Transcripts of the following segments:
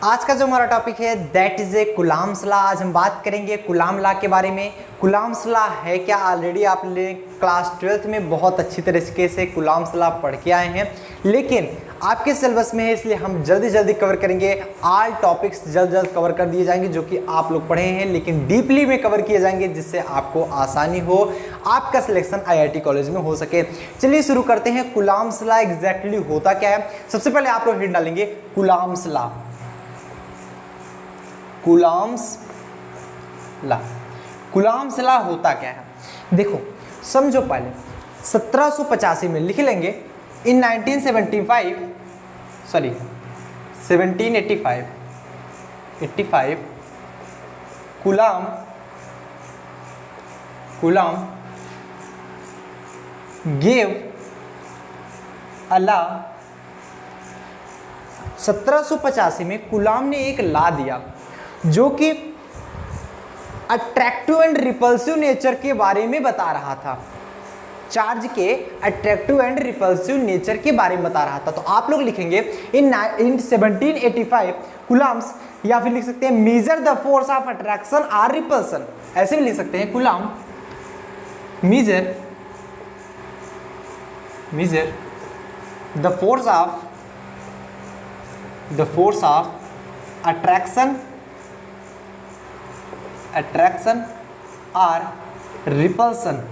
आज का जो हमारा टॉपिक है that is a Coulomb's law. आज हम बात करेंगे कुलाम लॉ के बारे में। कुलाम्स लॉ है क्या? ऑलरेडी आपने क्लास 12th में बहुत अच्छी तरीके से कुलाम्स लॉ पढ़ के आए हैं, लेकिन आपके सिलेबस में है इसलिए हम जल्दी जल्दी कवर करेंगे। ऑल टॉपिक्स जल्द कवर कर दिए जाएंगे जो कि आप लोग पढ़े हैं, लेकिन डीपली में कवर किए जाएंगे जिससे आपको आसानी हो, आपका सिलेक्शन आईआईटी कॉलेज में हो सके। चलिए शुरू करते हैं। कुलाम्स लॉ एग्जैक्टली होता क्या है? सबसे पहले आप लोग हिंट डालेंगे Coulomb's law. Coulomb's law, Coulomb's law होता क्या है? देखो समझो, पहले 1785 में लिख लेंगे। इन 1785 कुलाम गिव अ लॉ। 1785 में कुलाम ने एक लॉ दिया जो कि अट्रैक्टिव एंड रिपल्सिव नेचर के बारे में बता रहा था। चार्ज के अट्रैक्टिव एंड रिपल्सिव नेचर के बारे में बता रहा था। तो आप लोग लिखेंगे इन 1785 कुलाम्स, या फिर लिख सकते हैं measure the force of attraction और रिपल्सन। ऐसे भी लिख सकते हैं कुलाम measure the force of attraction और रिपल्सन।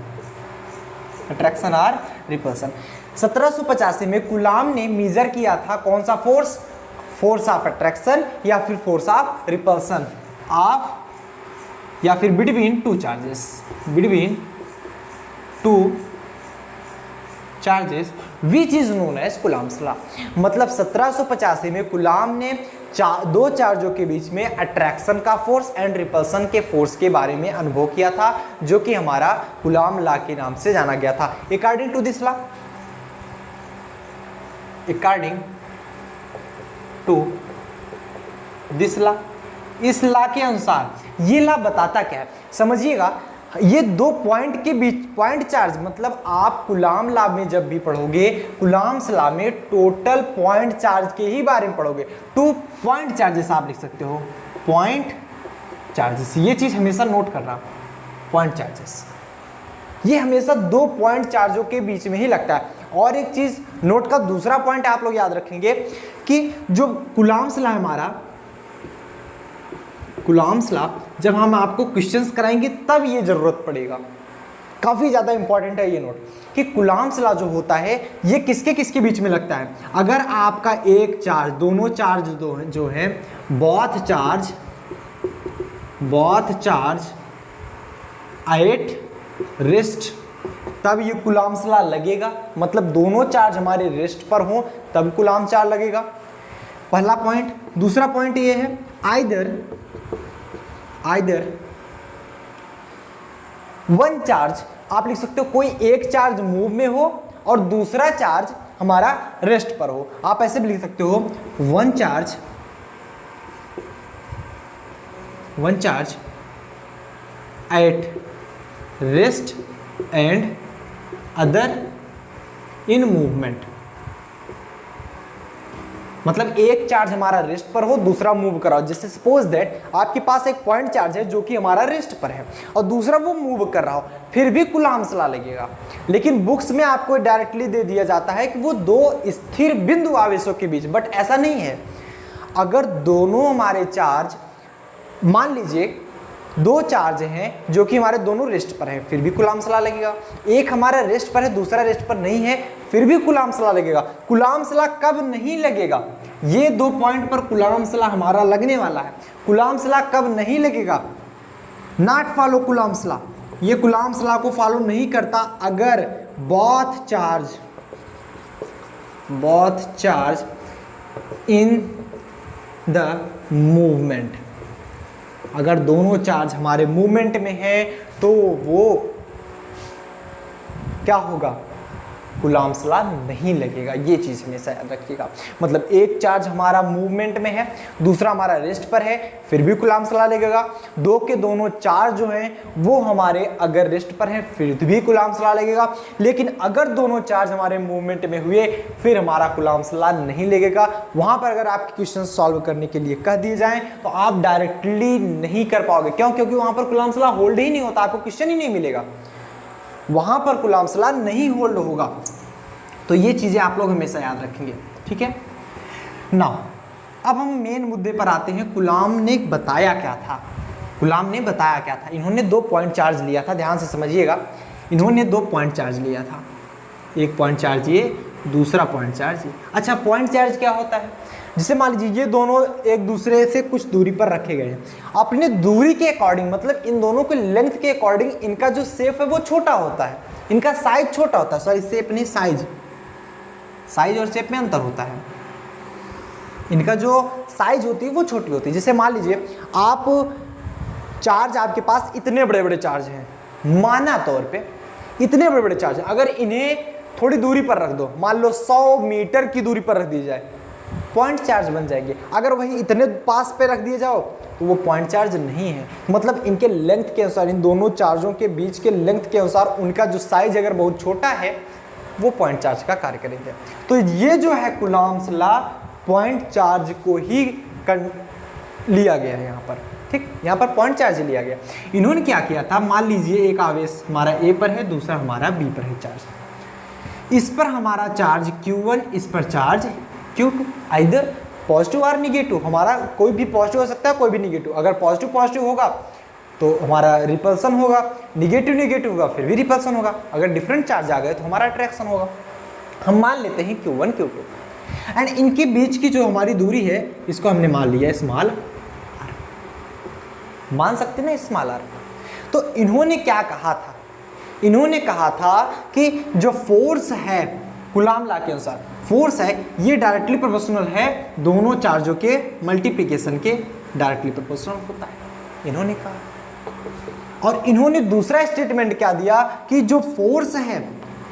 1785 में कुलाम ने मेजर किया था कौन सा फोर्स? फोर्स ऑफ अट्रैक्शन या फिर फोर्स ऑफ रिपल्सन ऑफ, या फिर between two charges which is known as Coulomb's law. मतलब 1785 में कुलाम ने दो चार्जों के बीच में अट्रैक्शन का फोर्स एंड रिपल्सन के फोर्स के बारे में अनुभव किया था, जो कि हमारा कुलाम लॉ के नाम से जाना गया था। अकॉर्डिंग टू दिस लॉ, इस लॉ के अनुसार ये लॉ बताता क्या है समझिएगा। ये दो पॉइंट के बीच, पॉइंट चार्ज, मतलब आप कुलाम लॉ में जब भी पढ़ोगे, कुलाम्स लॉ में टोटल पॉइंट चार्ज के ही बारे में पढ़ोगे। 2 पॉइंट चार्जेस आप लिख सकते हो, पॉइंट चार्जेस। ये चीज हमेशा नोट करना, पॉइंट चार्जेस ये हमेशा 2 पॉइंट चार्जों के बीच में ही लगता है। और एक चीज नोट का दूसरा पॉइंट आप लोग याद रखेंगे कि जो कुलाम्स लॉ हमारा, कुलाम्स लॉ जब हम आपको क्वेश्चंस कराएंगे तब ये जरूरत पड़ेगा। काफी ज्यादा इंपॉर्टेंट है ये नोट कि कुलाम्स लॉ जो होता है ये किसके किसके बीच में लगता है। अगर आपका एक चार्ज, दोनों चार्ज जो है बोथ चार्ज एट रेस्ट, तब ये कुलाम्स लॉ लगेगा। मतलब दोनों चार्ज हमारे रेस्ट पर हो तब कुलाम्स चार्ज लगेगा, पहला पॉइंट। दूसरा पॉइंट ये है आइदर वन चार्ज, आप लिख सकते हो कोई एक चार्ज मूव में हो और दूसरा चार्ज हमारा रेस्ट पर हो। आप ऐसे भी लिख सकते हो one charge at rest and other in movement. मतलब एक चार्ज हमारा रेस्ट पर हो, दूसरा मूव कराओ। जैसे सपोज दैट आपके पास एक पॉइंट चार्ज है जो कि हमारा रेस्ट पर है और दूसरा वो मूव कर रहा हो, फिर भी कुलाम्स लॉ लगेगा। लेकिन बुक्स में आपको डायरेक्टली दे दिया जाता है कि वो दो स्थिर बिंदु आवेशों के बीच, बट ऐसा नहीं है। अगर दोनों हमारे चार्ज, मान लीजिए 2 चार्ज हैं जो कि हमारे दोनों रेस्ट पर हैं, फिर भी कुलाम्स लॉ लगेगा। एक हमारा रेस्ट पर है, दूसरा रेस्ट पर नहीं है, फिर भी कुलाम्स लॉ लगेगा। कुलाम्स लॉ कब नहीं लगेगा? ये 2 पॉइंट पर कुलाम्स लॉ हमारा लगने वाला है। कुलाम्स लॉ कब नहीं लगेगा? नॉट फॉलो कुलाम्स लॉ, ये कुलाम्स लॉ को फॉलो नहीं करता अगर both charge in the movement. अगर दोनों चार्ज हमारे मूवमेंट में है तो वो क्या होगा? कूलम्ब्स लॉ नहीं लगेगा। ये चीज़ हमेशा याद रखिएगा। मतलब एक चार्ज हमारा मूवमेंट में है, दूसरा हमारा रेस्ट पर है, फिर भी कूलम्ब्स लॉ लगेगा। दो के दोनों चार्ज जो हैं वो हमारे अगर रेस्ट पर हैं फिर भी कूलम्ब्स लॉ लगेगा। लेकिन अगर दोनों चार्ज हमारे मूवमेंट में हुए फिर हमारा कूलम्ब्स लॉ नहीं लगेगा। वहाँ पर अगर आपके क्वेश्चन सॉल्व करने के लिए कह दिए जाएँ तो आप डायरेक्टली नहीं कर पाओगे। क्यों? क्योंकि वहाँ पर कूलम्ब्स लॉ होल्ड ही नहीं होता, आपको क्वेश्चन ही नहीं मिलेगा, वहां पर कूलम्ब्स लॉ नहीं होल्ड होगा। तो ये चीजें आप लोग हमेशा याद रखेंगे, ठीक है। नाउ अब हम मेन मुद्दे पर आते हैं। कूलम्ब ने बताया क्या था? कूलम्ब ने बताया क्या था? इन्होंने 2 पॉइंट चार्ज लिया था, ध्यान से समझिएगा। इन्होंने 2 पॉइंट चार्ज लिया था, एक पॉइंट चार्ज ये, दूसरा पॉइंट चार्ज ये। अच्छा, पॉइंट चार्ज क्या होता है? जिसे मान लीजिए ये दोनों एक दूसरे से कुछ दूरी पर रखे गए हैं, अपने दूरी के अकॉर्डिंग, मतलब इन दोनों के लेंथ के अकॉर्डिंग इनका जो शेप है वो छोटा होता है, इनका साइज छोटा होता है। सॉरी, शेप नहीं, साइज। साइज और शेप में अंतर होता है। इनका जो साइज होती है वो छोटी होती है। जैसे मान लीजिए आप चार्ज, आपके पास इतने बड़े बड़े चार्ज हैं, माना तौर पे इतने बड़े बड़े चार्ज हैं, अगर इन्हें थोड़ी दूरी पर रख दो, मान लो 100 मीटर की दूरी पर रख दी जाए, पॉइंट चार्ज बन जाएंगे। अगर वही इतने पास पे रख दिए जाओ तो वो पॉइंट चार्ज नहीं है। मतलब इनके लेंथ के अनुसार, इन दोनों चार्जों के बीच के लेंथ के अनुसार उनका जो साइज अगर बहुत छोटा है वो पॉइंट चार्ज का कार्य करेंगे। तो ये जो है कूलम्ब्स लॉ पॉइंट चार्ज को ही लिया गया है यहाँ पर, ठीक। यहाँ पर पॉइंट चार्ज लिया गया। इन्होंने क्या किया था, मान लीजिए एक आवेश हमारा ए पर है, दूसरा हमारा बी पर है चार्ज। इस पर हमारा चार्ज Q1, इस पर चार्ज Q2, आइदर पॉजिटिव और निगेटिव। हमारा कोई भी पॉजिटिव हो सकता है, कोई भी निगेटिव। अगर पॉजिटिव पॉजिटिव होगा तो हमारा रिपल्सन होगा, निगेटिव निगेटिव होगा फिर भी रिपल्सन होगा। अगर डिफरेंट चार्ज आ गए तो हमारा अट्रैक्शन होगा। हम मान लेते हैं Q1 Q2 एंड इनके बीच की जो हमारी दूरी है इसको हमने मान लिया स्मॉल r, मान सकते ना स्मॉल r। तो इन्होंने क्या कहा था? इन्होंने कहा था कि जो फोर्स है कूलम्ब लॉ के अनुसार, फोर्स है ये डायरेक्टली प्रोपोर्शनल है दोनों चार्जों के मल्टीप्लिकेशन के, डायरेक्टली प्रोपोर्शनल होता है, इन्होंने कहा। और इन्होंने दूसरा स्टेटमेंट क्या दिया कि जो फोर्स है,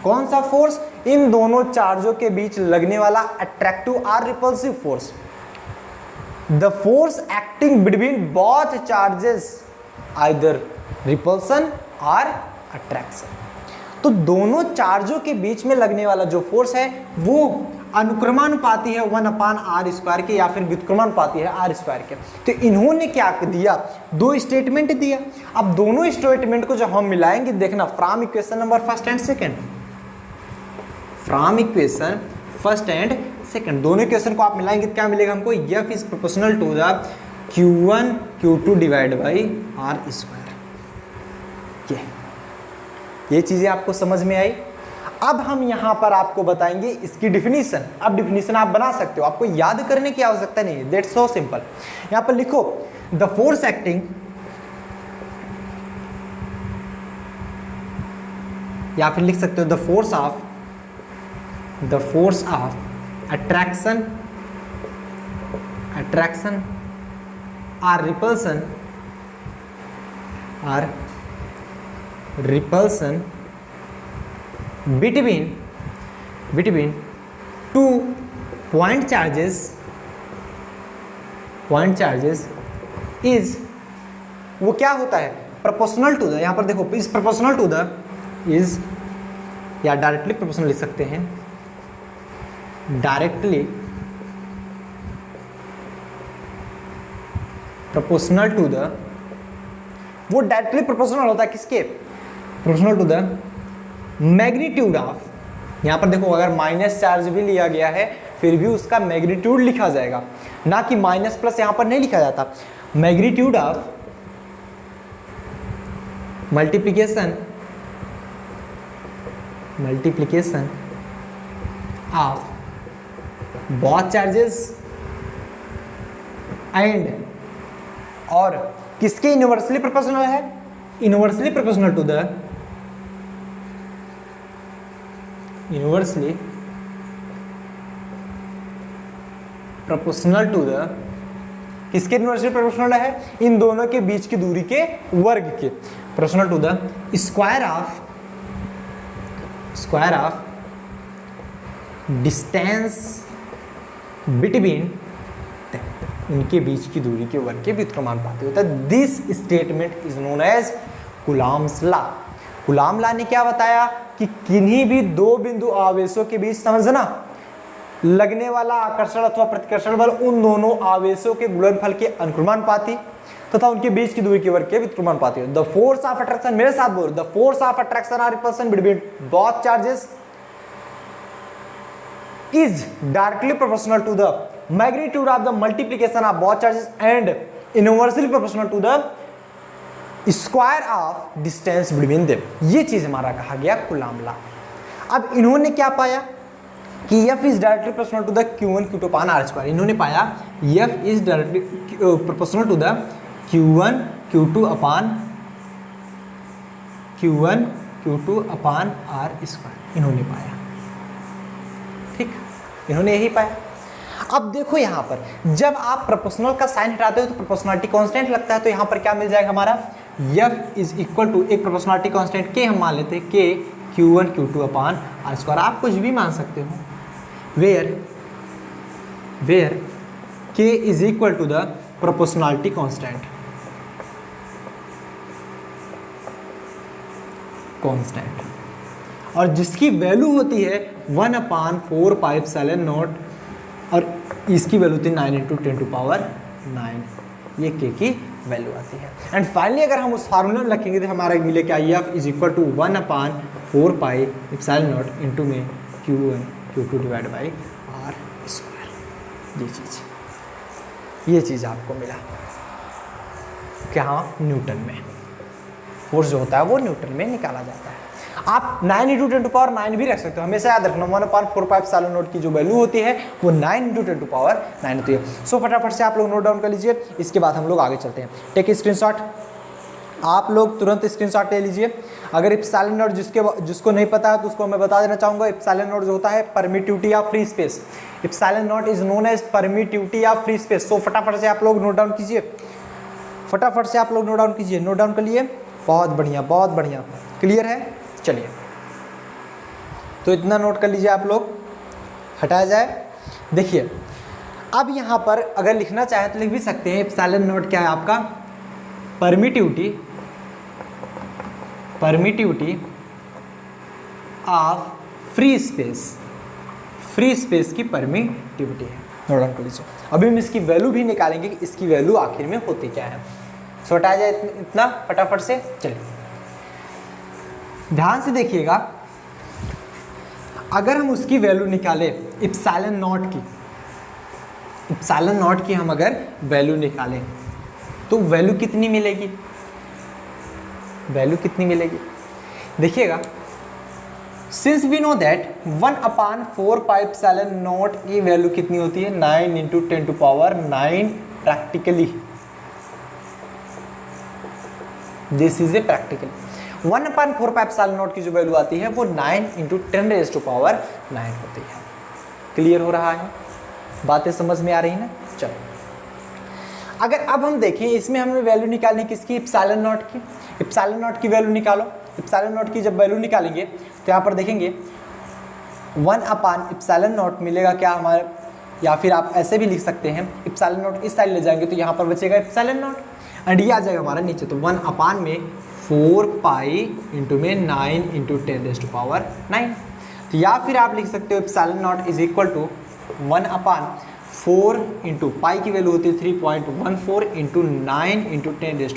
कौन सा फोर्स? इन दोनों चार्जों के बीच लगने वाला अट्रैक्टिव और repulsive force, the force acting between both charges either repulsion और अट्रैक्शन। तो दोनों चार्जों के बीच में लगने वाला जो फोर्स है वो अनुक्रमानुपाती है 1/r² के या फिर व्युत्क्रमानुपाती है r² के। तो इन्होंने क्या दिया? 2 स्टेटमेंट दिया। अब दोनों स्टेटमेंट को जब हम मिलाएंगे, देखना from equation number first and second, from equation first and second, दोनों इक्वेशन को आप मिलाएंगे तो क्या मिलेगा हमको? F is proportional to the Q1 Q2 divide by r²। ये चीजें आपको समझ में आई। अब हम यहां पर आपको बताएंगे इसकी डिफिनीशन। अब डिफिनीशन आप बना सकते हो, आपको याद करने की आवश्यकता नहीं है, दैट्स सो सिंपल। यहां पर लिखो द फोर्स एक्टिंग, या फिर लिख सकते हो द फोर्स ऑफ अट्रैक्शन और repulsion between two point charges is, वो क्या होता है? प्रोपोर्शनल टू द, यहाँ पर देखो is proportional to the, is या डायरेक्टली प्रोपोर्शनल लिख सकते हैं, डायरेक्टली प्रोपोर्शनल टू द, वो डायरेक्टली प्रोपोर्शनल होता है किसके? Proportional to the magnitude of, यहाँ पर देखो अगर माइनस चार्ज भी लिया गया है फिर भी उसका मैग्नीट्यूड लिखा जाएगा, ना कि माइनस प्लस यहाँ पर नहीं लिखा जाता। Magnitude of multiplication of both charges and, और किसके इनवर्सली प्रोपोर्शनल है? Inversely proportional to the, inversely proportional to the, किसके इनवर्सली प्रोपोर्शनल है? इन दोनों के बीच की दूरी के वर्ग के, proportional to the square of distance between, उनके बीच की दूरी के वर्ग के व्युत्क्रमानुपाती होता है। This statement is known as Coulomb's law. Coulomb law ने क्या बताया कि किन्हीं भी दो बिंदु आवेशों के बीच, समझना, लगने वाला आकर्षण अथवा प्रतिकर्षण बल उन दोनों आवेशों के गुणनफल के अनुक्रमानुपाती तथा उनके बीच की दूरी के वर्ग के व्युत्क्रमानुपाती है। द फोर्स ऑफ अट्रैक्शन, मेरे साथ बोलो, द फोर्स ऑफ अट्रैक्शन और repulsion between both charges is directly proportional to the magnitude of the multiplication of both charges and inversely proportional to the square of distance between them। ये चीज हमारा कहा गया Coulomb law. अब इन्होंने क्या पाया कि F is directly proportional to the Q1 Q2 upon R square। इन्होंने पाया F is directly proportional to the Q1 Q2 upon R square, इन्होंने पाया। ठीक, इन्होंने यही पाया। अब देखो यहाँ पर जब आप प्रोपोर्शनल का साइन हटाते हो तो प्रोपोर्शनलिटी कांस्टेंट लगता है, तो यहाँ पर क्या मिल जाएगा हमारा F इज इक्वल टू एक प्रोपोर्शनलिटी कांस्टेंट के हम मान लेते हैं के Q1 Q2 upon R square. आप कुछ भी मान सकते हो, where K is equal to the proportionality constant और जिसकी वैल्यू होती है 1/4πε0 और इसकी वैल्यू थी 9 × 10⁹, ये के की वैल्यू आती है। एंड फाइनली अगर हम उस फार्मूला में रखेंगे तो हमारा मिले क्या, F is equal to 1/4πε0 into में Q1 Q2 divide by R square. ये चीज़ आपको मिला क्या, हाँ, न्यूटन में फोर्स जो होता है वो न्यूटन में निकाला जाता है। आप 9 × 10⁹ भी रख सकते हो, हमेशा याद रखना 1/4πε0 की जो वैल्यू होती है वो 9 × 10⁹ होती है। सो फटाफट से आप लोग नोट डाउन कर लीजिए, इसके बाद हम लोग आगे चलते हैं। टेक स्क्रीनशॉट, आप लोग तुरंत स्क्रीनशॉट ले लीजिए। अगर इप्सिलॉन नॉट जिसको नहीं पता है तो उसको मैं बता देना चाहूँगा। इप्सिलॉन नॉट जो होता है permittivity of free space, epsilon naught is known as permittivity of free space. So फटाफट से आप लोग नोट डाउन कीजिए, फटाफट से आप लोग नोट डाउन कीजिए। नोट डाउन कर लिए, बहुत बढ़िया, बहुत बढ़िया, क्लियर है। चलिए तो इतना नोट कर लीजिए आप लोग, हटाया जाए। देखिए अब यहाँ पर अगर लिखना चाहे तो लिख भी सकते हैं, इप्सिलॉन नॉट क्या है आपका, परमिटिविटी ऑफ फ्री स्पेस की परमिटिविटी है। नोट डाउन कर लीजिए। अभी हम इसकी वैल्यू भी निकालेंगे कि इसकी वैल्यू आखिर में होती क्या है। सो हटाया जाए इतना फटाफट से। चलिए ध्यान से देखिएगा, अगर हम उसकी वैल्यू निकालें इप्सिलॉन नॉट की हम अगर वैल्यू निकालें तो वैल्यू कितनी मिलेगी, देखिएगा, सिंस वी नो दैट 1/4πε0 की वैल्यू कितनी होती है, 9 × 10⁹ practically, this is a practical. 1/4πε0 की जो वैल्यू आती है वो 9 × 10⁹ होती है। क्लियर हो रहा है, बातें समझ में आ रही है ना। चलो अगर अब हम देखें, इसमें हमें वैल्यू निकालनी किसकी, इप्सिलॉन नॉट की वैल्यू निकालो। इप्सिलॉन नॉट की जब वैल्यू निकालेंगे तो यहाँ पर देखेंगे 1/ε0 मिलेगा क्या हमारे, या फिर आप ऐसे भी लिख सकते हैं, इप्सिलॉन नॉट इस साइड ले जाएंगे तो यहाँ पर बचेगा इप्सिलॉन नॉट एंड ये आ जाएगा हमारा नीचे। तो 1/4π इंटू में 9 × 10⁹। तो या फिर आप लिख सकते हो epsilon naught is equal to 1/4 into pi की वैल्यू होती है 3.14 इंटू 9 × 10⁹।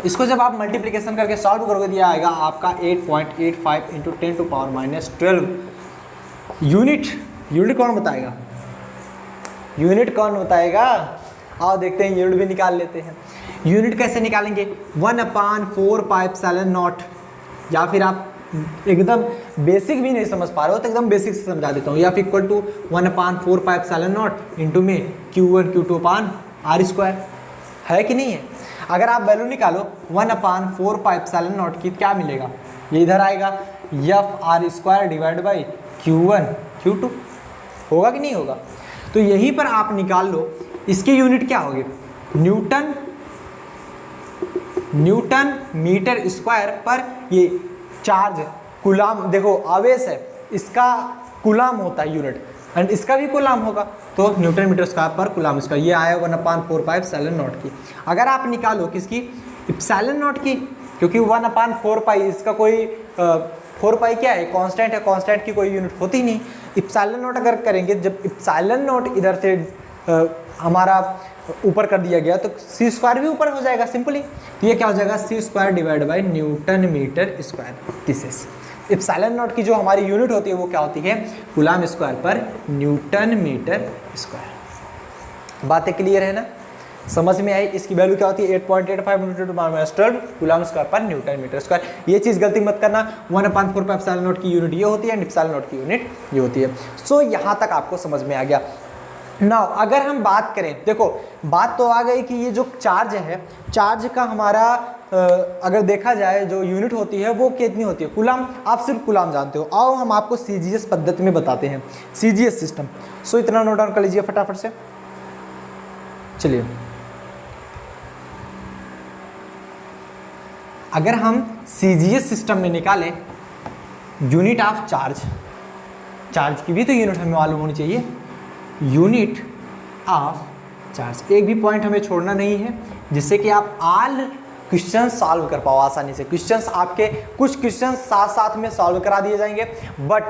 इसको जब आप मल्टीप्लिकेशन करके सॉल्व करोगे दिया आएगा आपका 8.85 इंटू 10⁻12 यूनिट कौन बताएगा, आओ देखते हैं, यूनिट भी निकाल लेते हैं। यूनिट कैसे निकालेंगे, 1/4πε0, या फिर आप एकदम बेसिक भी नहीं समझ पा रहे हो तो एकदम बेसिक से समझा देता हूँ, या फिर इक्वल टू 1/4πε0 इंटू में Q1 Q2 upon R square, है कि नहीं है। अगर आप वैल्यू निकालो 1/4πε0 की, क्या मिलेगा, ये इधर आएगा FR square divide by Q1 Q2, होगा कि नहीं होगा। तो यहीं पर आप निकाल लो, इसकी यूनिट क्या होगी, न्यूटन मीटर स्क्वायर पर ये चार्ज कूलाम, देखो आवेश है, इसका कूलाम होता है यूनिट, एंड इसका भी कूलाम होगा, तो न्यूटन मीटर स्क्वायर पर कूलाम स्क्वायर, ये आया 1/4 एप्सिलॉन नॉट की। अगर आप निकालो किसकी, एप्सिलॉन नॉट की, क्योंकि 1/4 इसका कोई 4 क्या है, कांस्टेंट है, कांस्टेंट की कोई यूनिट होती नहीं। एप्सिलॉन नॉट अगर करेंगे, जब एप्सिलॉन नॉट इधर से हमारा ऊपर कर दिया गया तो सी स्क्वायर भी ऊपर हो जाएगा सिंपली, तो ये क्या हो जाएगा, C square divide by newton metre square. This is epsilon naught की जो हमारी यूनिट होती है वो क्या होती है, कूलाम स्क्वायर पर न्यूटन मीटर स्क्वायर। बातें क्लियर है ना, समझ में आई? इसकी वैल्यू क्या होती है, 8.85 × 10⁻12 कूलाम स्क्वायर पर न्यूटन मीटर स्क्वायर। ये चीज़ गलती मत करना, 1/4 पर एप्सिलॉन नॉट की यूनिट ये होती है एंड एप्सिलॉन नॉट की यूनिट ये होती है। सो यहाँ तक आपको समझ में आ गया। नाउ अगर हम बात करें, देखो बात तो आ गई कि ये जो चार्ज है, चार्ज का हमारा अगर देखा जाए जो यूनिट होती है वो कितनी होती है, कूलाम। आप सिर्फ कूलाम जानते हो, आओ हम आपको सीजीएस पद्धति में बताते हैं, सीजीएस सिस्टम। सो इतना नोट डाउन कर लीजिए फटाफट से। चलिए, अगर हम सीजीएस सिस्टम में निकालें यूनिट ऑफ चार्ज, चार्ज की भी तो यूनिट हमें मालूम होनी चाहिए, यूनिट ऑफ चार्ज। एक भी पॉइंट हमें छोड़ना नहीं है जिससे कि आप ऑल क्वेश्चन सॉल्व कर पाओ आसानी से। क्वेश्चंस आपके कुछ क्वेश्चन साथ साथ में सॉल्व करा दिए जाएंगे, बट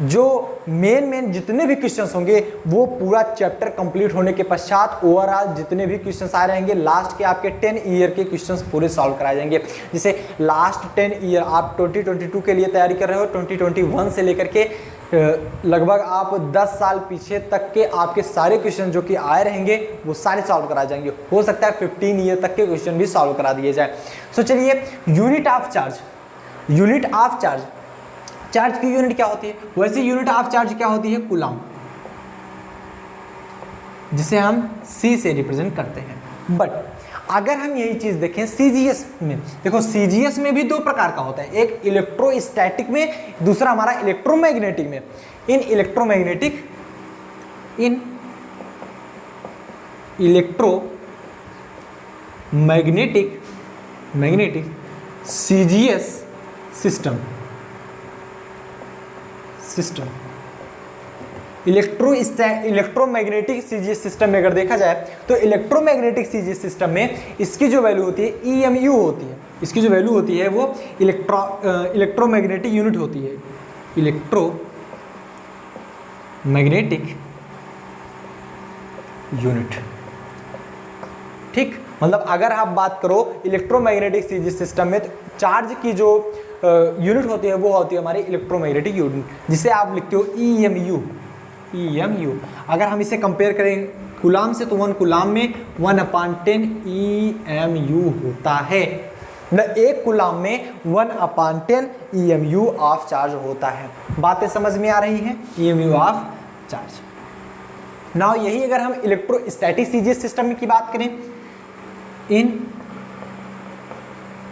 जो मेन जितने भी क्वेश्चंस होंगे वो पूरा चैप्टर कंप्लीट होने के पश्चात ओवरऑल जितने भी क्वेश्चंस आ रहेंगे लास्ट के आपके 10 ईयर के क्वेश्चंस पूरे सॉल्व कराए जाएंगे। जैसे लास्ट 10 ईयर आप 2022 के लिए तैयारी कर रहे हो, 2021 से लेकर के लगभग आप 10 साल पीछे तक के आपके सारे क्वेश्चन जो कि आए रहेंगे वो सारे सॉल्व कराए जाएंगे। हो सकता है 15 ईयर तक के क्वेश्चन भी सॉल्व करा दिए जाए। सो चलिए, unit of charge, unit of charge, charge की यूनिट क्या होती है, वैसे यूनिट ऑफ चार्ज क्या होती है, कूलाम, जिसे हम C से रिप्रेजेंट करते हैं। बट अगर हम यही चीज देखें सीजीएस में, देखो सीजीएस में भी दो प्रकार का होता है, एक इलेक्ट्रोस्टैटिक में, दूसरा हमारा इलेक्ट्रोमैग्नेटिक में। इन electromagnetic CGS system electromagnetic CGS system में अगर देखा जाए तो इलेक्ट्रोमैग्नेटिक सीजीएस सिस्टम में इसकी जो वैल्यू होती है EMU होती है। इसकी जो वैल्यू होती है वो इलेक्ट्रोमैग्नेटिक यूनिट होती है, इलेक्ट्रोमैग्नेटिक यूनिट। ठीक, मतलब अगर आप बात करो इलेक्ट्रोमैग्नेटिक सीजीएस सिस्टम में, तो चार्ज की जो यूनिट होती है वो होती है हमारी इलेक्ट्रोमैग्नेटिक यूनिट, जिसे आप लिखते हो EMU। अगर हम इसे कंपेयर करें कूलाम से तो 1 कूलाम में 1/10 EMU होता है, एक कूलाम में 1/10 EMU ऑफ चार्ज होता है। बातें समझ में आ रही हैं, EMU ऑफ चार्ज। नाउ यही अगर हम इलेक्ट्रोस्टैटिक सीजीएस सिस्टम की बात करें, इन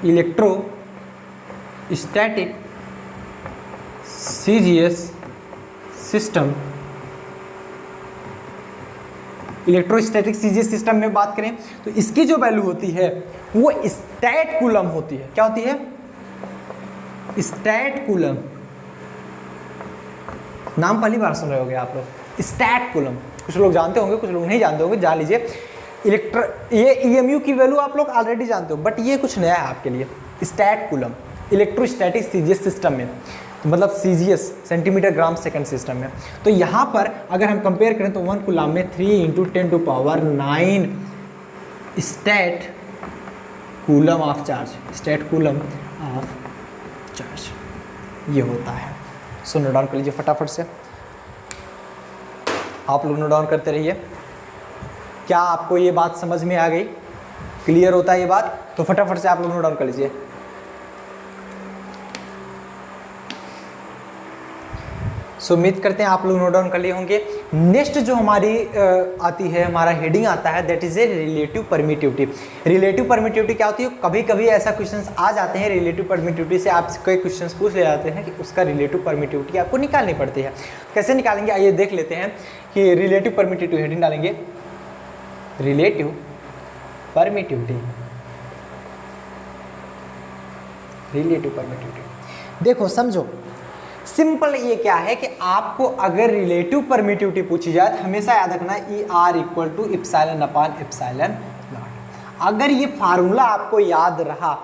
electrostatic CGS system, electrostatic CGS system में बात करें तो इसकी जो वैल्यू होती है वो स्टैट कूलम होती है। क्या होती है, स्टैट कूलम। नाम पहली बार सुन रहे होंगे आप लोग, स्टैट कूलम। कुछ लोग जानते होंगे, कुछ लोग नहीं जानते होंगे, जान लीजिए। ये EMU की वैल्यू आप लोग ऑलरेडी जानते हो, बट ये कुछ नया है आपके लिए। Stat coulomb electrostatic CGS system में, मतलब CGS centimetre gram second system में। तो यहाँ पर अगर हम कंपेयर करें तो 1 कूलाम में 3 × 10⁹ stat coulomb of charge, stat coulomb of charge ये होता है। सो नोट डाउन कर लीजिए फटाफट से, आप लोग नोट डाउन करते रहिए। क्या आपको ये बात समझ में आ गई, क्लियर होता है ये बात? तो फटाफट से आप लोग नोट डाउन कर लीजिए। सो उम्मीद करते हैं आप लोग नोट डाउन कर लिए होंगे। नेक्स्ट जो हमारी आती है, हमारा हेडिंग आता है, that is a relative permittivity. Relative permittivity क्या होती है, कभी कभी ऐसा क्वेश्चंस आ जाते हैं, रिलेटिव परमिटिविटी से आप कई क्वेश्चंस पूछ ले जाते हैं कि उसका रिलेटिव परमिटिविटी आपको निकालनी पड़ती है। कैसे निकालेंगे, आइए देख लेते हैं कि रिलेटिव परमिटिविटी हेडिंग डालेंगे, रिलेटिव परमिटिविटी। देखो समझो, सिंपल ये क्या है कि आपको अगर रिलेटिव परमिटिविटी पूछी जाए तो हमेशा याद रखना E R equal to epsilon upon epsilon naught. अगर ये फार्मूला आपको याद रहा,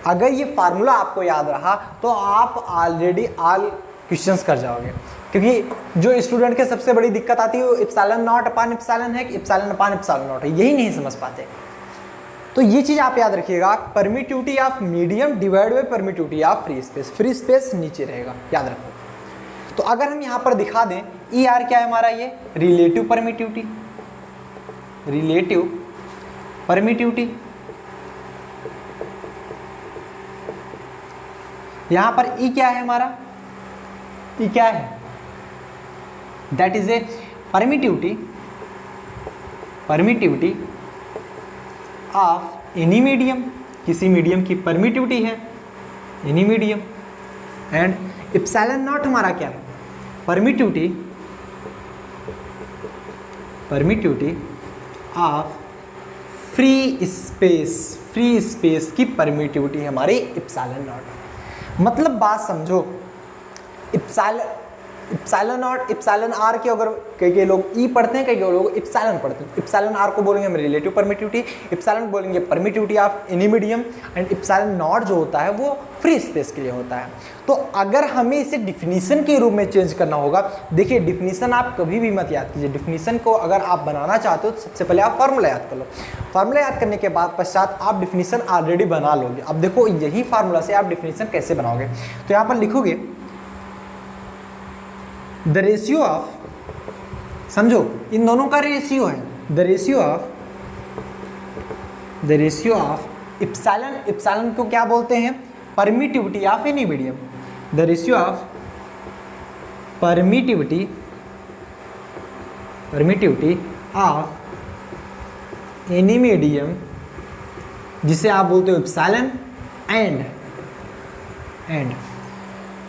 अगर ये फार्मूला आपको याद रहा तो आप ऑलरेडी ऑल क्वेश्चंस कर जाओगे, क्योंकि जो स्टूडेंट के सबसे बड़ी दिक्कत आती है वो इप्सिलॉन नॉट अपान इप्सिलॉन है कि इप्सिलॉन अपान इप्सिलॉन नॉट है, यही नहीं समझ पाते। तो ये चीज आप याद रखिएगा, permittivity of medium divide by permittivity of free space. Free space नीचे रहेगा, याद रखो। तो अगर हम यहां पर दिखा दें ई आर क्या है हमारा, ये रिलेटिव परमिटिविटी, रिलेटिव परमिटिविटी। यहां पर ई क्या है हमारा, ई क्या है, that is a permittivity, permittivity of any medium, किसी मीडियम की परमिटिविटी है any medium. And epsilon not हमारा क्या है, permittivity, permittivity of free space, free space की परमिटिविटी हमारी इप्सिलॉन नॉट। मतलब बात समझो, इप्सिलॉन नॉट इप्सिलॉन आर के अगर कई लोग ई पढ़ते हैं, कई लोग इप्सिलॉन पढ़ते हैं। इप्सिलॉन आर को बोलेंगे हम रिलेटिव परमिटिविटी, इप्सिलॉन बोलेंगे permittivity of any medium, and epsilon not जो होता है वो फ्री स्पेस के लिए होता है। तो अगर हमें इसे डिफिनीशन के रूप में चेंज करना होगा, देखिए डिफिनीशन आप कभी भी मत याद कीजिए, डिफिनीशन को अगर आप बनाना चाहते हो तो सबसे पहले आप फार्मूला याद कर लो। फार्मूला याद करने के बाद पश्चात आप डिफिनीशन ऑलरेडी बना लोगे। अब देखो यही फार्मूला से आप डिफिनीशन कैसे बनाओगे, तो यहाँ पर लिखोगे द रेशियो ऑफ, समझो इन दोनों का रेशियो है, the ratio of epsilon, epsilon को क्या बोलते हैं, permittivity of any medium, the ratio of permittivity, permittivity of any medium, जिसे आप बोलते हो epsilon, and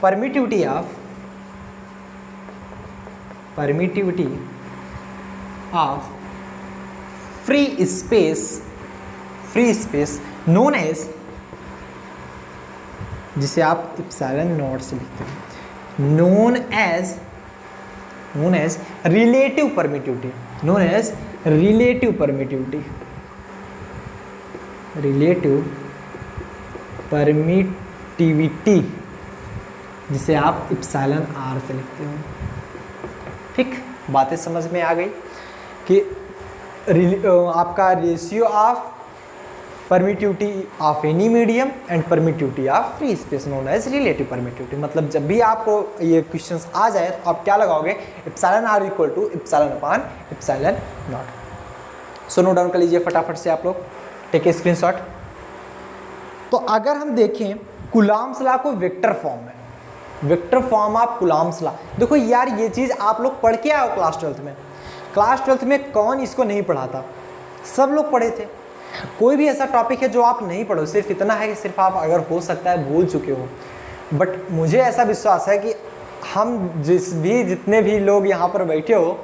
permittivity of, permittivity of free space, free space known as, जिसे आप इप्सिलॉन नॉट से लिखते हैं, known as relative permittivity, known as relative permittivity, relative permittivity, जिसे आप इप्सिलॉन आर से लिखते हो। ठीक, बातें समझ में आ गई कि आपका ratio of permittivity of any medium and permittivity of free space known as relative permittivity. मतलब जब भी आपको ये क्वेश्चंस आ जाए तो आप क्या लगाओगे, epsilon R equal to epsilon upon epsilon naught. So note down कर लीजिए फटाफट से आप लोग, टेक ए स्क्रीनशॉट। तो अगर हम देखें कूलॉम्स लॉ को वेक्टर फॉर्म में, vector form of coulomb's law, देखो यार ये चीज़ आप लोग पढ़ के आए हो क्लास 12th में। क्लास 12th में कौन इसको नहीं पढ़ा था, सब लोग पढ़े थे। कोई भी ऐसा टॉपिक है जो आप नहीं पढ़ो, सिर्फ इतना है कि सिर्फ आप अगर हो सकता है भूल चुके हो, बट मुझे ऐसा विश्वास है कि हम जितने भी लोग यहाँ पर बैठे हो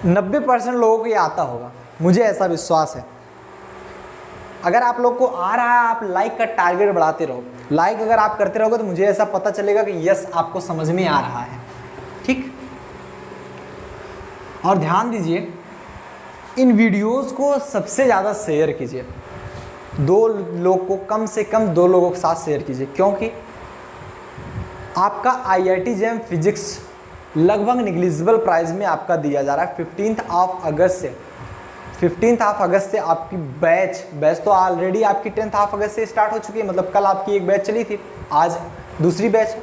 90% लोगों को ये आता होगा, मुझे ऐसा विश्वास है। अगर आप लोग को आ रहा है, आप लाइक का टारगेट बढ़ाते रहो, लाइक अगर आप करते रहोगे तो मुझे ऐसा पता चलेगा कि यस आपको समझ में आ रहा है। ठीक, और ध्यान दीजिए इन वीडियोस को सबसे ज़्यादा शेयर कीजिए, 2 लोग को, कम से कम 2 लोगों के साथ शेयर कीजिए, क्योंकि आपका IIT JEM फिजिक्स लगभग निग्लिजिबल प्राइस में आपका दिया जा रहा है। 15 अगस्त से आपकी बैच तो ऑलरेडी आपकी 10 अगस्त से स्टार्ट हो चुकी है, मतलब कल आपकी एक बैच चली थी, आज दूसरी बैच है।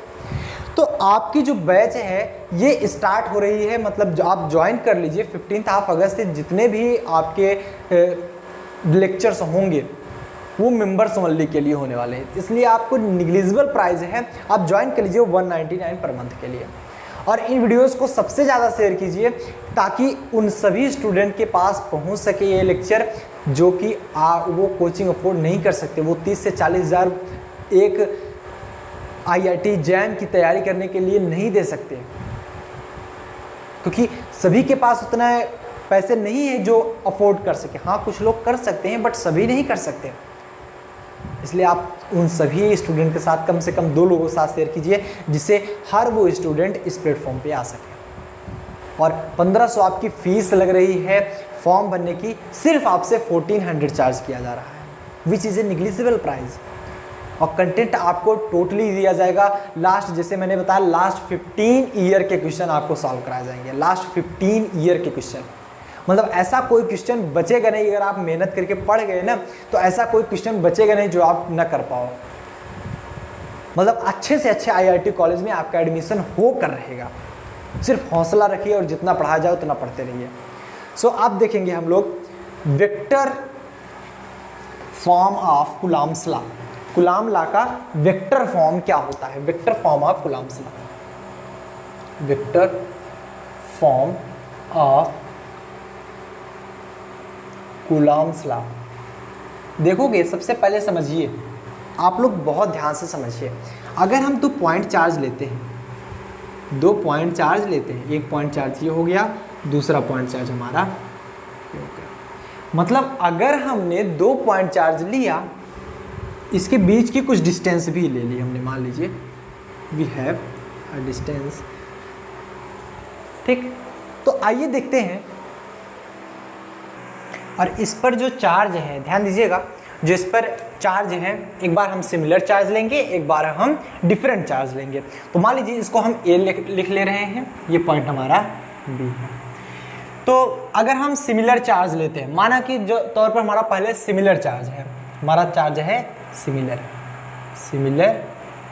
तो आपकी जो बैच है ये स्टार्ट हो रही है, मतलब आप ज्वाइन कर लीजिए 15 अगस्त से। जितने भी आपके लेक्चर्स होंगे वो मेंबर्स ओनली के लिए होने वाले हैं, इसलिए आपको निग्लिजिबल प्राइस है, आप ज्वाइन कर लीजिए 199 पर मंथ के लिए। और इन वीडियोस को सबसे ज़्यादा शेयर कीजिए ताकि उन सभी स्टूडेंट के पास पहुंच सके ये लेक्चर जो कि वो कोचिंग अफोर्ड नहीं कर सकते, वो 30 से 40 हज़ार एक IIT JEM की तैयारी करने के लिए नहीं दे सकते, क्योंकि सभी के पास उतना पैसे नहीं है जो अफोर्ड कर सके। हाँ, कुछ लोग कर सकते हैं बट सभी नहीं कर सकते। इसलिए आप उन सभी स्टूडेंट के साथ कम से कम 2 लोगों के साथ शेयर कीजिए, जिससे हर वो स्टूडेंट इस प्लेटफॉर्म पे आ सके। और 1500 आपकी फीस लग रही है फॉर्म भरने की, सिर्फ आपसे 1400 चार्ज किया जा रहा है, which is a negligible price. और कंटेंट आपको टोटली दिया जाएगा। लास्ट, जैसे मैंने बताया, लास्ट 15 ईयर के क्वेश्चन आपको सॉल्व कराए जाएंगे। लास्ट 15 ईयर के क्वेश्चन, मतलब ऐसा कोई क्वेश्चन बचेगा नहीं। अगर आप मेहनत करके पढ़ गए ना, तो ऐसा कोई क्वेश्चन बचेगा नहीं जो आप न कर पाओ। मतलब अच्छे से अच्छे IIT कॉलेज में आपका एडमिशन हो कर रहेगा। सिर्फ हौसला रखिए और जितना पढ़ा जाए उतना पढ़ते रहिए। सो अब देखेंगे हम लोग vector form of coulomb's law. Coulomb law का वेक्टर फॉर्म क्या होता है? Vector form of coulomb's law. Vector form of coulomb's law देखोगे, सबसे पहले समझिए, आप लोग बहुत ध्यान से समझिए। अगर हम 2 पॉइंट चार्ज लेते हैं, 2 पॉइंट चार्ज लेते हैं, एक पॉइंट चार्ज ये हो गया, दूसरा पॉइंट चार्ज हमारा ये हो गया। मतलब अगर हमने 2 पॉइंट चार्ज लिया, इसके बीच की कुछ डिस्टेंस भी ले ली हमने, मान लीजिए वी हैव अ डिस्टेंस, ठीक। तो आइए देखते हैं, और इस पर जो चार्ज है, ध्यान दीजिएगा, जो इस पर चार्ज है, एक बार हम सिमिलर चार्ज लेंगे, एक बार हम डिफरेंट चार्ज लेंगे। तो मान लीजिए इसको हम A लिख ले रहे हैं, ये पॉइंट हमारा B है। तो अगर हम सिमिलर चार्ज लेते हैं, माना कि जो तौर पर हमारा पहले सिमिलर चार्ज है, हमारा चार्ज है सिमिलर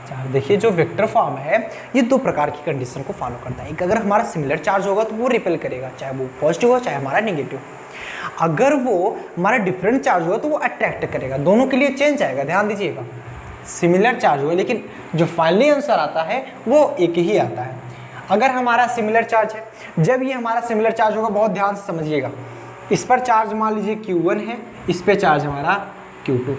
चार्ज। देखिए जो वेक्टर फॉर्म है, ये 2 प्रकार की कंडीशन को फॉलो करता है। एक, अगर हमारा सिमिलर चार्ज होगा तो वो रिपेल करेगा, चाहे वो पॉजिटिव हो चाहे हमारा नेगेटिव। अगर वो हमारा डिफरेंट चार्ज होगा तो वो अट्रैक्ट करेगा। दोनों के लिए चेंज आएगा, ध्यान दीजिएगा। सिमिलर चार्ज होगा, लेकिन जो फाइनली आंसर आता है वो एक ही आता है। अगर हमारा सिमिलर चार्ज है, जब ये हमारा सिमिलर चार्ज होगा, बहुत ध्यान से समझिएगा, इस पर चार्ज मान लीजिए Q1 है, इस पे चार्ज हमारा Q2।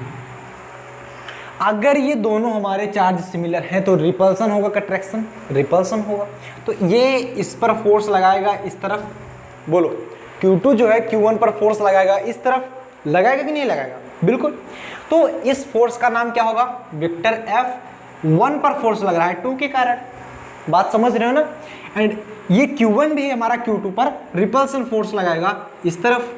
अगर ये दोनों हमारे चार्ज सिमिलर हैं तो रिपल्सन होगा, अट्रैक्शन रिपल्सन होगा। तो ये इस पर फोर्स लगाएगा, इस तरफ, बोलो Q2 जो है Q1 पर फोर्स लगाएगा, इस तरफ लगाएगा कि नहीं लगाएगा? बिल्कुल। तो इस फोर्स का नाम क्या होगा? वेक्टर F1 पर फोर्स लग रहा है 2 के कारण, बात समझ रहे हो ना। एंड ये Q1 भी हमारा Q2 पर रिपल्सन फोर्स लगाएगा, इस तरफ,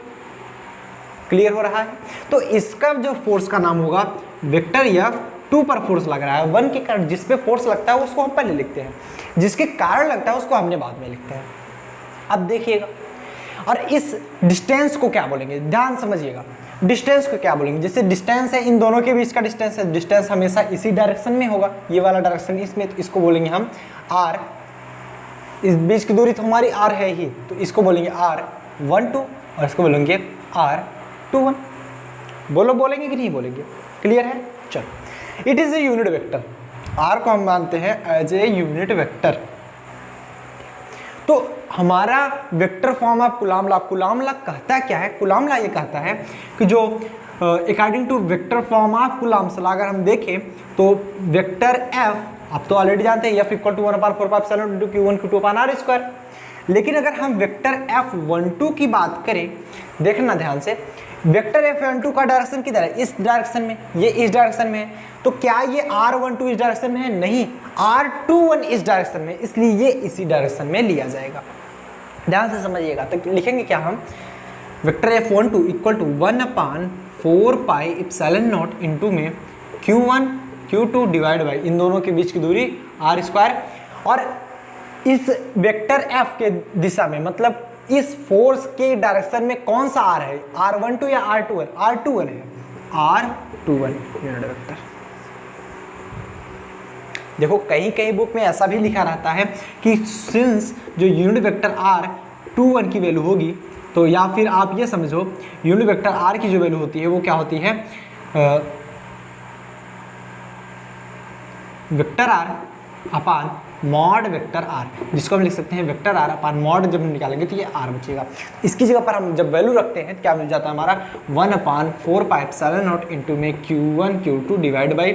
क्लियर हो रहा है। तो इसका जो फोर्स का नाम होगा वेक्टर F2 पर फोर्स लग रहा है 1 के कारण। जिस पे फोर्स लगता है उसको हम पहले लिखते हैं, जिसके कारण लगता है उसको हमने बाद में लिखते हैं। अब देखिएगा, और इस डिस्टेंस को क्या बोलेंगे, ध्यान समझिएगा। डिस्टेंस को क्या बोलेंगे? जैसे डिस्टेंस है, इन दोनों के बीच का डिस्टेंस है, डिस्टेंस हमेशा इसी डायरेक्शन में होगा, ये वाला डायरेक्शन इसमें, तो इसको बोलेंगे हम R। इस बीच की दूरी तो हमारी R है ही, तो इसको बोलेंगे R12 और इसको बोलेंगे R21। बोलेंगे कि नहीं बोलेंगे? क्लियर है? चलो, it is a unit vector. R को हम मानते हैं एज ए यूनिट वेक्टर। तो हमारा vector form of Coulomb law, Coulomb law कहता क्या है? कूलॉम लॉ ये कहता है कि जो according to vector form of coulomb's law अगर हम देखें तो वेक्टर F, आप तो ऑलरेडी जानते हैं, F = 1/4π Q1 Q2/R²। लेकिन अगर हम वेक्टर F12 की बात करें, देखना ध्यान से, वेक्टर F12 का डायरेक्शन किधर है? इस डायरेक्शन में, ये इस डायरेक्शन में है। तो क्या ये R12 इस डायरेक्शन में है? नहीं, R21 इस डायरेक्शन में, इसलिए ये इसी डायरेक्शन में लिया जाएगा। ध्यान से समझिएगा। तो लिखेंगे क्या हम? वेक्टर F12 = 1/4πε0 इंटू में Q1 Q2 डिवाइड बाई इन दोनों के बीच की दूरी R²। और इस वेक्टर F के दिशा में, मतलब इस फोर्स के डायरेक्शन में कौन सा R है? R12 या R21? R21 है, R21 यूनिट वेक्टर। देखो कहीं कहीं बुक में ऐसा भी लिखा रहता है कि सिंस जो यूनिट वेक्टर R21 की वैल्यू होगी, तो या फिर आप ये समझो यूनिट वेक्टर R की जो वैल्यू होती है वो क्या होती है? वेक्टर R अपान मॉड वेक्टर R, जिसको हम लिख सकते हैं वेक्टर R अपान मॉड। जब हम निकालेंगे तो ये R बचेगा। इसकी जगह पर हम जब वैल्यू रखते हैं तो क्या मिल जाता है हमारा? 1/4πε0 इंटू में Q1 Q2 डिवाइड बाई,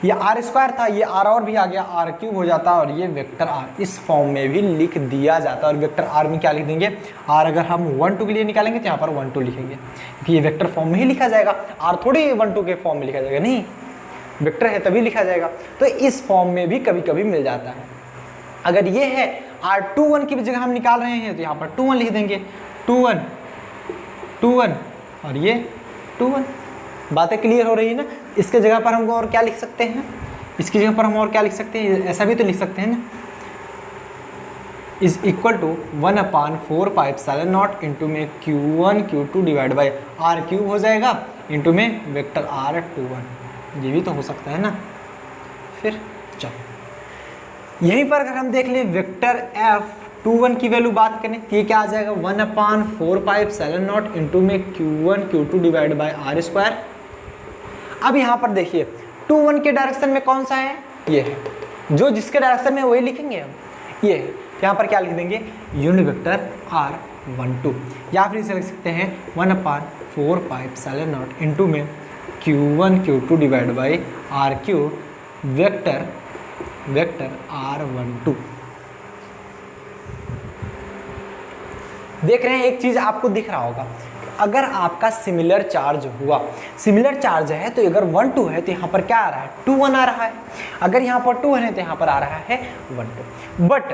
ये R² था, ये R और भी आ गया, R³ हो जाता और ये वेक्टर R इस फॉर्म में भी लिख दिया जाता है। और वेक्टर R में क्या लिख देंगे? R अगर हम 1-2 के लिए निकालेंगे तो यहाँ पर 1-2 लिखेंगे, क्योंकि ये वेक्टर फॉर्म में ही लिखा जाएगा। R थोड़ी 1-2 के फॉर्म में लिखा जाएगा, नहीं, वेक्टर है तभी लिखा जाएगा। तो इस फॉर्म में भी कभी कभी मिल जाता है। अगर ये है R21 की जगह हम निकाल रहे हैं तो यहाँ पर 21 लिख देंगे, 21 और ये 21। बातें क्लियर हो रही है ना। इसके जगह पर हम और क्या लिख सकते हैं, इसकी जगह पर हम और क्या लिख सकते हैं, ऐसा भी तो लिख सकते हैं ना, इज इक्वल टू 1/4πε0 इंटू में Q1 Q2 divide by R³ हो जाएगा इंटू में वेक्टर R21। ये भी तो हो सकता है ना। फिर चलो यहीं पर अगर हम देख लें वेक्टर F21 की वैल्यू बात करें तो ये क्या आ जाएगा, 1/4πε0 इंटू में Q1 Q2 divide by R²। अब यहाँ पर देखिए 21 के डायरेक्शन में कौन सा है, ये है, जो जिसके डायरेक्शन में वही लिखेंगे हम, ये है। यहाँ पर क्या लिख देंगे, यूनिट वेक्टर R12, या फिर इसे लिख सकते हैं 1/4πε0 इंटू में Q1 Q2 divide by R³ vector R12। देख रहे हैं एक चीज आपको दिख रहा होगा, अगर आपका सिमिलर चार्ज हुआ, सिमिलर चार्ज है तो अगर 1 2 है तो यहाँ पर क्या आ रहा है, 2 1 आ रहा है। अगर यहाँ पर 2 है तो यहाँ पर आ रहा है 1 2। बट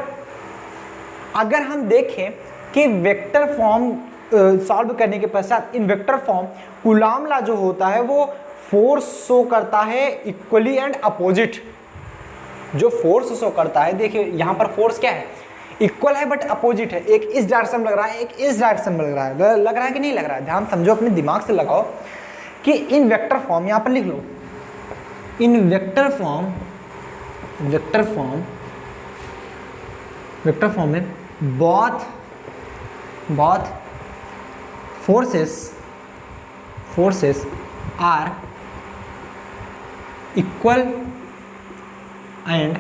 अगर हम देखें कि वेक्टर फॉर्म सॉल्व करने के पश्चात इन वेक्टर फॉर्म कूलॉम लॉ जो होता है वो फोर्स शो करता है इक्वली एंड अपोजिट। जो फोर्स शो करता है, देखिए यहाँ पर फोर्स क्या है, इक्वल है बट अपोजिट है। एक इस डायरेक्शन में लग रहा है, एक इस डायरेक्शन में लग रहा है कि नहीं लग रहा है। ध्यान समझो, अपने दिमाग से लगाओ कि इन वेक्टर फॉर्म, यहाँ पर लिख लो, इन वेक्टर फॉर्म में both forces are equal and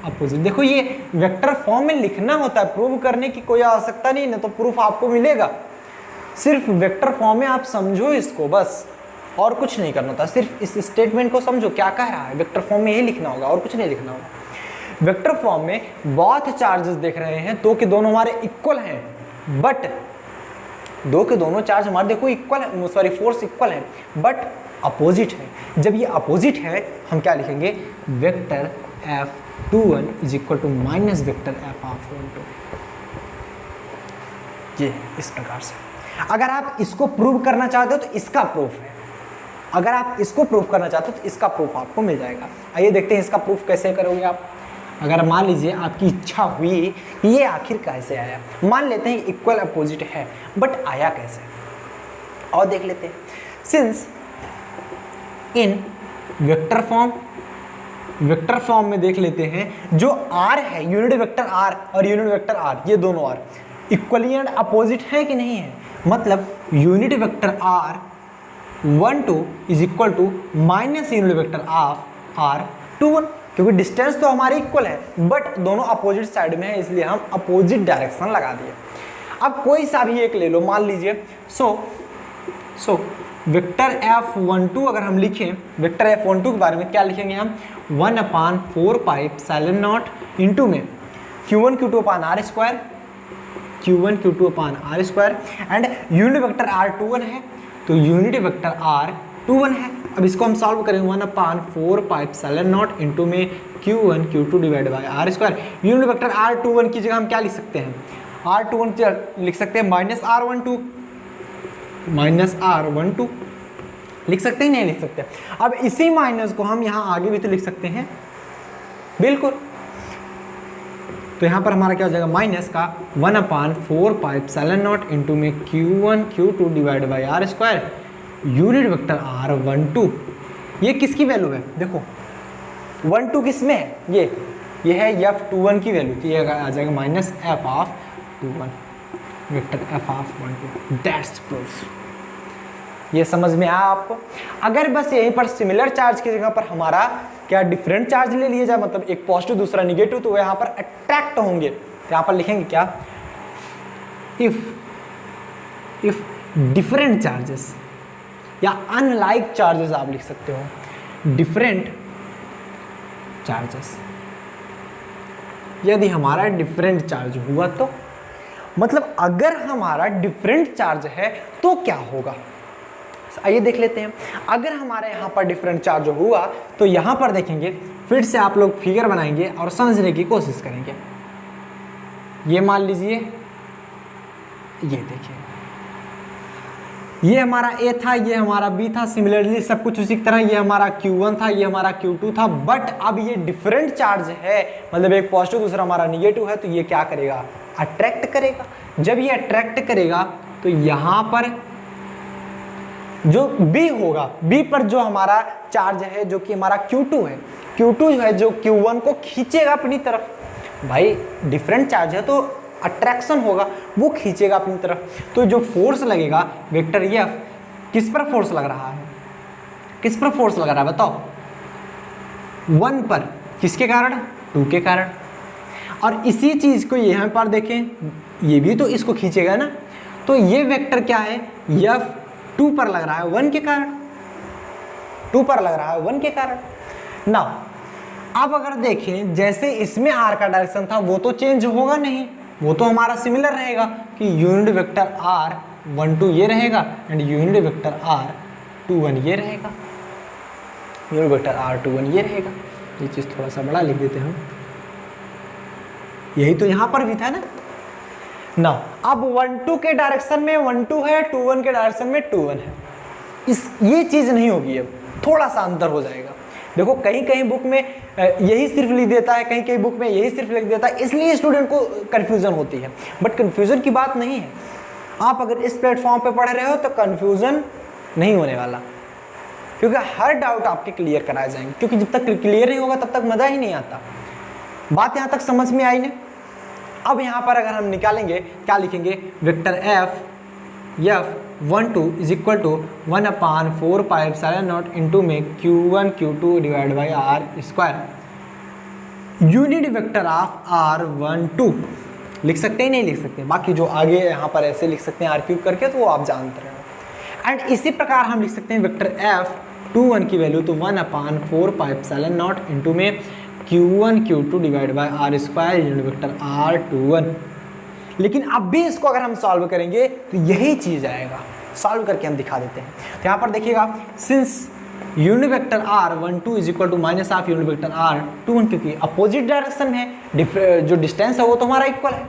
opposite. देखो ये वेक्टर फॉर्म में लिखना होता है, प्रूव करने की कोई आवश्यकता नहीं, ना तो प्रूफ आपको मिलेगा। सिर्फ वेक्टर फॉर्म में आप समझो इसको बस, और कुछ नहीं करना होता। सिर्फ इस स्टेटमेंट को समझो क्या कह रहा है, वेक्टर फॉर्म में यही लिखना होगा और कुछ नहीं लिखना होगा। वेक्टर फॉर्म में बोथ चार्जेस देख रहे हैं, दो के दोनों हमारे इक्वल हैं, बट दो के दोनों चार्ज हमारे देखो इक्वल है, सॉरी फोर्स इक्वल है बट अपोजिट है। जब ये अपोजिट है हम क्या लिखेंगे, vector F21 is equal to minus vector F12। ये इस प्रकार से। अगर आप इसको प्रूव करना चाहते हो तो इसका प्रूफ है, अगर आप इसको प्रूफ करना चाहते हो तो इसका प्रूफ आपको मिल जाएगा। आइए देखते हैं इसका प्रूफ कैसे करोगे आप। अगर मान लीजिए आपकी इच्छा हुई ये आखिर कैसे आया, मान लेते हैं इक्वल अपोजिट है बट आया कैसे, और देख लेते हैं। सिंस इन वेक्टर फॉर्म में देख लेते हैं, जो R है यूनिट वेक्टर R और यूनिट वेक्टर R, ये दोनों R इक्वली एंड अपोजिट है कि नहीं है। मतलब unit vector R12 is equal to minus unit vector of R21, क्योंकि डिस्टेंस तो हमारे इक्वल है बट दोनों अपोजिट साइड में है, इसलिए हम अपोजिट डायरेक्शन लगा दिए। अब कोई सा भी एक ले लो, मान लीजिए सो वेक्टर F12 अगर हम लिखें, वेक्टर F12 के बारे में क्या लिखेंगे हम, 1/4πε0 इंटू में Q1 Q2 upon R² and unit vector R21 है तो यूनिट वेक्टर R21 है। अब इसको हम सॉल्व करेंगे 1/4πε0 इंटू में Q1 Q2 divide by R²। Unit vector R21 की जगह हम क्या लिख सकते हैं, R21 लिख सकते हैं माइनस R12 लिख सकते हैं, नहीं लिख सकते। अब इसी माइनस को हम यहाँ आगे भी तो लिख सकते हैं, बिल्कुल। तो यहाँ पर हमारा क्या हो जाएगा, माइनस का 1/4πε0 इंटू में Q1 Q2 divide by R²। Unit vector R12 ये किसकी वैल्यू है, देखो 1 2 किस में है, ये है F21 की वैल्यू, तो ये आ जाएगा minus F21 vector F12। That's proof. ये समझ में आया आपको। अगर बस यहीं पर सिमिलर चार्ज की जगह पर हमारा क्या डिफरेंट चार्ज ले लिया जाए, मतलब एक पॉजिटिव दूसरा निगेटिव, तो वो यहाँ पर अट्रैक्ट होंगे। तो यहाँ पर लिखेंगे क्या, इफ डिफरेंट चार्जेस या अनलाइक चार्जेस आप लिख सकते हो, डिफरेंट चार्जेस। यदि हमारा डिफरेंट चार्ज हुआ तो मतलब अगर हमारा डिफरेंट चार्ज है तो क्या होगा, आइए देख लेते हैं। अगर हमारे यहाँ पर डिफरेंट चार्ज हुआ तो यहाँ पर देखेंगे, फिर से आप लोग फिगर बनाएंगे और समझने की कोशिश करेंगे। ये मान लीजिए, ये देखिए, ये हमारा A था, ये हमारा B था, सिमिलरली सब कुछ उसी की तरह, ये हमारा Q1 था, ये हमारा Q2 था, बट अब ये डिफरेंट चार्ज है, मतलब एक पॉजिटिव दूसरा हमारा निगेटिव है, तो ये क्या करेगा, अट्रैक्ट करेगा। जब ये अट्रैक्ट करेगा तो यहाँ पर जो B होगा, B पर जो हमारा चार्ज है जो कि हमारा Q2 है, Q2 है जो Q1 को खींचेगा अपनी तरफ। भाई डिफरेंट चार्ज है तो अट्रैक्शन होगा, वो खींचेगा अपनी तरफ। तो जो फोर्स लगेगा वेक्टर F, किस पर फोर्स लग रहा है, किस पर फोर्स लग रहा है बताओ, 1 पर, किसके कारण, 2 के कारण। और इसी चीज को यहाँ पर देखें, ये भी तो इसको खींचेगा ना, तो ये वेक्टर क्या है, F 2 पर लग रहा है 1 के कारण, 2 पर लग रहा है 1 के कारण ना। अब अगर देखें, जैसे इसमें R का डायरेक्शन था वो तो चेंज होगा नहीं, वो तो हमारा सिमिलर रहेगा कि यूनिट वेक्टर R12 ये रहेगा एंड यूनिट वेक्टर R21 ये रहेगा, यूनिट वेक्टर R21 ये रहेगा। ये चीज़ थोड़ा सा बड़ा लिख देते हैं, यही तो यहाँ पर भी था ना। अब 1-2 के डायरेक्शन में 1-2 है, 2-1 के डायरेक्शन में 2-1 है। ये चीज़ नहीं होगी, अब थोड़ा सा अंतर हो जाएगा। देखो कहीं कहीं बुक में यही सिर्फ लिख देता है, कहीं कहीं बुक में यही सिर्फ लिख देता है, इसलिए स्टूडेंट को कन्फ्यूज़न होती है। बट कन्फ्यूज़न की बात नहीं है, आप अगर इस प्लेटफॉर्म पे पढ़ रहे हो तो कन्फ्यूज़न नहीं होने वाला, क्योंकि हर डाउट आपके क्लियर कराए जाएंगे। क्योंकि जब तक क्लियर नहीं होगा तब तक मज़ा ही नहीं आता। बात यहाँ तक समझ में आई ना। अब यहाँ पर अगर हम निकालेंगे, क्या लिखेंगे, vector F12 is equal to 1/4 pi epsilon naught into में Q1 Q2 divide by R square unit vector of R12 लिख सकते हैं, नहीं लिख सकते, बाकी जो आगे यहाँ पर ऐसे लिख सकते हैं R क्यूब करके, तो वो आप जानते हैं। एंड इसी प्रकार हम लिख सकते हैं वेक्टर F21 की वैल्यू तो 1/4 पाई एप्सिलॉन नॉट इंटू में Q1 Q2 divide by R square unit vector R21। लेकिन अब भी इसको अगर हम सॉल्व करेंगे तो यही चीज़ आएगा, सॉल्व करके हम दिखा देते हैं। तो यहाँ पर देखिएगा, since unit vector R12 is equal to minus of unit vector R21, क्योंकि अपोजिट डायरेक्शन है, जो डिस्टेंस है वो तो हमारा इक्वल है।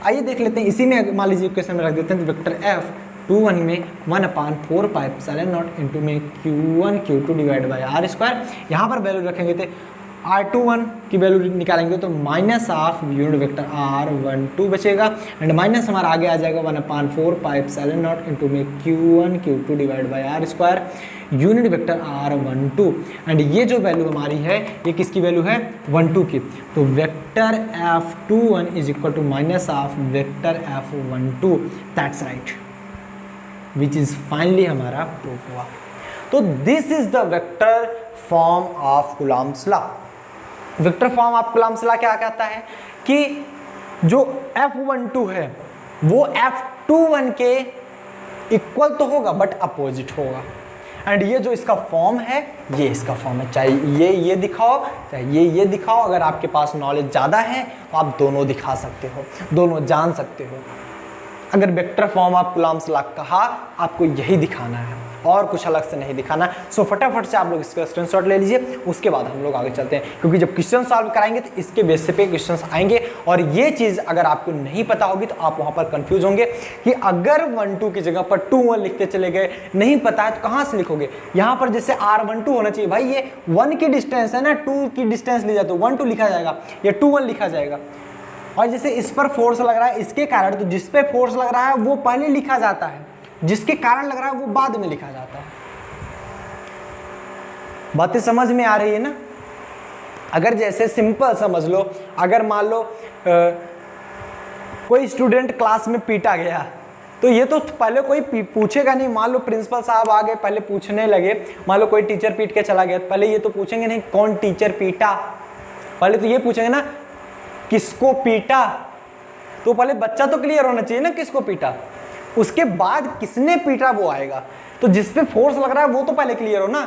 आइए देख लेते हैं, इसी में मान लीजिए इक्वेशन में रख देते हैं, तो वेक्टर F21 में 1/4 पाई एप्सिलॉन नॉट इंटू में Q1 Q2 divide by R square, यहाँ पर वैल्यू रखेंगे तो R21 की वैल्यू निकालेंगे तो minus of unit vector R12 बचेगा एंड माइनस हमारा आगे आ जाएगा 1/4 पाई एप्सिलॉन नॉट इंटू में Q1 Q2 divide by R square unit vector R12। And ये जो वैल्यू हमारी है ये किसकी वैल्यू है, 12 की। तो vector F21 is equal to minus of vector F12, that's right, which is finally हमारा प्रूफ हुआ। तो this is the vector form of coulomb's law. Vector form of coulomb's law क्या कहता है कि जो F12 है वो F21 के इक्वल तो होगा बट अपोजिट होगा। एंड ये जो इसका फॉर्म है ये इसका फॉर्म है, चाहे ये दिखाओ चाहे ये दिखाओ। अगर आपके पास नॉलेज ज़्यादा है तो आप दोनों दिखा सकते हो, दोनों जान सकते हो। अगर vector form of coulomb's law कहा आपको यही दिखाना है और कुछ अलग से नहीं दिखाना। सो फटाफट से आप लोग इसका स्क्रीनशॉट ले लीजिए, उसके बाद हम लोग आगे चलते हैं, क्योंकि जब क्वेश्चन सॉल्व कराएंगे तो इसके बेसिस पे क्वेश्चंस आएंगे। और ये चीज़ अगर आपको नहीं पता होगी तो आप वहाँ पर कंफ्यूज होंगे कि अगर 1-2 की जगह पर 2-1 लिखते चले गए, नहीं पता है तो कहाँ से लिखोगे। यहाँ पर जैसे R12 होना चाहिए, भाई ये 1 की डिस्टेंस है ना, 2 की डिस्टेंस ली जाए तो 1-2 लिखा जाएगा या 2-1 लिखा जाएगा। और जैसे इस पर फोर्स लग रहा है इसके कारण, तो जिस पे फोर्स लग रहा है वो पहले लिखा जाता है, जिसके कारण लग रहा है वो बाद में लिखा जाता है। बातें समझ में आ रही है ना। अगर जैसे सिंपल समझ लो, अगर मान लो कोई स्टूडेंट क्लास में पीटा गया तो ये तो पहले कोई पूछेगा नहीं। मान लो प्रिंसिपल साहब आ गए, पहले पूछने लगे, मान लो कोई टीचर पीट के चला गया, पहले ये तो पूछेंगे नहीं कौन टीचर पीटा, पहले तो ये पूछेंगे ना किसको पीटा। तो पहले बच्चा तो क्लियर होना चाहिए ना किसको पीटा, उसके बाद किसने पीटा वो आएगा। तो जिस पे फोर्स लग रहा है वो तो पहले क्लियर हो ना,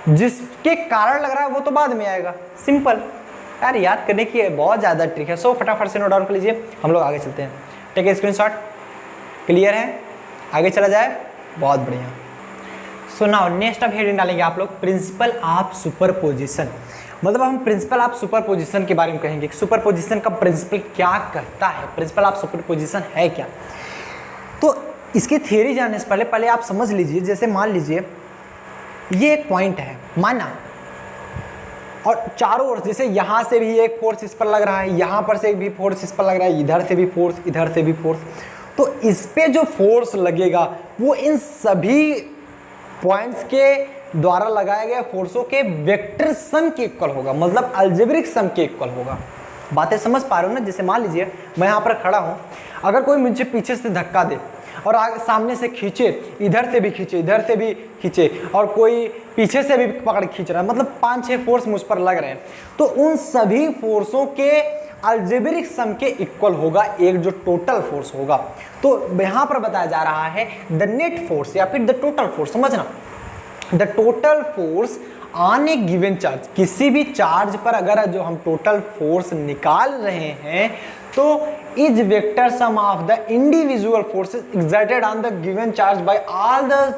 जिसके कारण लग रहा है वो तो बाद में आएगा। सिंपल यार, याद करने की बहुत ज़्यादा ट्रिक है। सो फटाफट से नोट डाउन कर लीजिए, हम लोग आगे चलते हैं। टेक ए स्क्रीनशॉट, क्लियर है, आगे चला जाए, बहुत बढ़िया। सो नाउ नेक्स्ट अब हेडिंग डालेंगे आप लोग प्रिंसिपल ऑफ सुपरपोजिशन। मतलब हम प्रिंसिपल ऑफ सुपरपोजिशन के बारे में कहेंगे कि सुपरपोजिशन का प्रिंसिपल क्या करता है, प्रिंसिपल ऑफ सुपरपोजिशन है क्या। तो इसकी थ्योरी जानने से पहले आप समझ लीजिए, जैसे मान लीजिए ये एक पॉइंट है माना, और चारों ओर जैसे यहाँ से भी एक फोर्स इस पर लग रहा है, यहाँ पर से भी फोर्स इस पर लग रहा है, इधर से भी फोर्स, इधर से भी फोर्स, तो इस पे जो फोर्स लगेगा वो इन सभी पॉइंट्स के द्वारा लगाए गए फोर्सों के वेक्टर सम के इक्वल होगा, मतलब अलजेब्रिक सम के इक्वल होगा। बातें समझ पा रहे हो ना। जैसे मान लीजिए मैं यहाँ पर खड़ा हूँ, अगर कोई मुझे पीछे से धक्का दे और आगे सामने से खींचे, इधर से भी खींचे, इधर से भी खींचे, और कोई पीछे से भी पकड़ खींच रहा है, मतलब 5-6 फोर्स मुझ पर लग रहे हैं, तो उन सभी फोर्सों के अलजेब्रिक सम के इक्वल होगा एक जो टोटल फोर्स होगा। तो यहाँ पर बताया जा रहा है द नेट फोर्स या फिर द टोटल फोर्स, समझना, the total force on A given charge, किसी भी चार्ज पर अगर जो हम टोटल फोर्स निकाल रहे हैं तो is vector sum of the individual forces exerted on the given charge by all the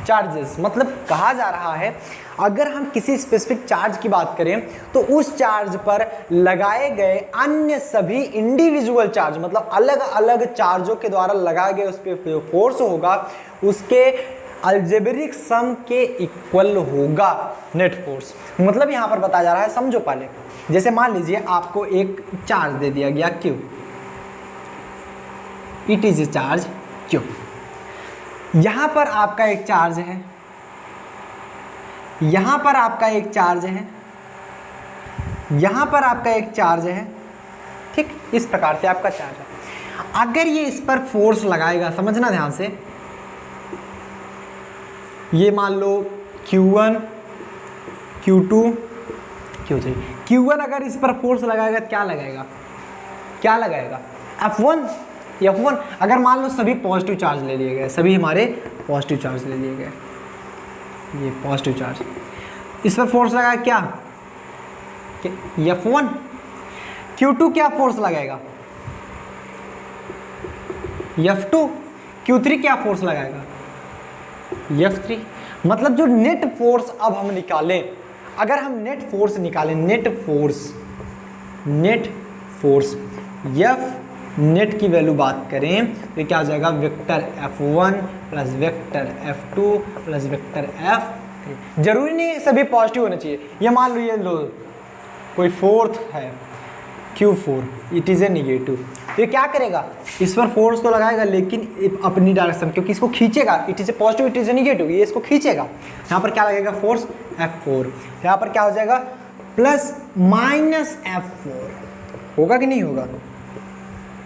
charges. मतलब कहा जा रहा है अगर हम किसी स्पेसिफिक चार्ज की बात करें तो उस चार्ज पर लगाए गए अन्य सभी इंडिविजुअल चार्ज, मतलब अलग अलग चार्जों के द्वारा लगाए गए उस पर फोर्स होगा, उसके अलजेब्रिक सम के इक्वल होगा नेट फोर्स। मतलब यहाँ पर बताया जा रहा है, समझो पहले, जैसे मान लीजिए आपको एक चार्ज दे दिया गया Q, it is a charge Q। यहाँ पर आपका एक चार्ज है, यहाँ पर आपका एक चार्ज है, यहाँ पर आपका एक चार्ज है, ठीक, इस प्रकार से आपका चार्ज है। अगर ये इस पर फोर्स लगाएगा, समझना ध्यान से, ये मान लो Q1, Q2, Q3, Q1 अगर इस पर फोर्स लगाएगा क्या लगाएगा, क्या लगाएगा, F1, F1। अगर मान लो सभी पॉजिटिव चार्ज ले लिए गए, सभी हमारे पॉजिटिव चार्ज ले लिए गए, ये पॉजिटिव चार्ज, इस पर फोर्स लगाया क्या, F1। Q2 क्या फोर्स लगाएगा, F2। Q3 क्या फोर्स लगाएगा, F3। मतलब जो नेट फोर्स अब हम निकालें, अगर हम नेट फोर्स निकालें, नेट फोर्स F नेट की वैल्यू बात करें तो क्या हो जाएगा, vector F1 plus vector F2 plus vector F3। जरूरी नहीं सभी पॉजिटिव होना चाहिए, ये मान लो, ये लो कोई फोर्थ है Q4, it is a negative, तो ये क्या करेगा, इस पर फोर्स तो लगाएगा लेकिन अपनी डायरेक्शन, क्योंकि इसको खींचेगा, it is a positive, it is a negative, ये इसको खींचेगा। यहाँ पर क्या लगेगा, फोर्स F4, यहाँ पर क्या हो जाएगा, प्लस माइनस F4, होगा कि नहीं होगा,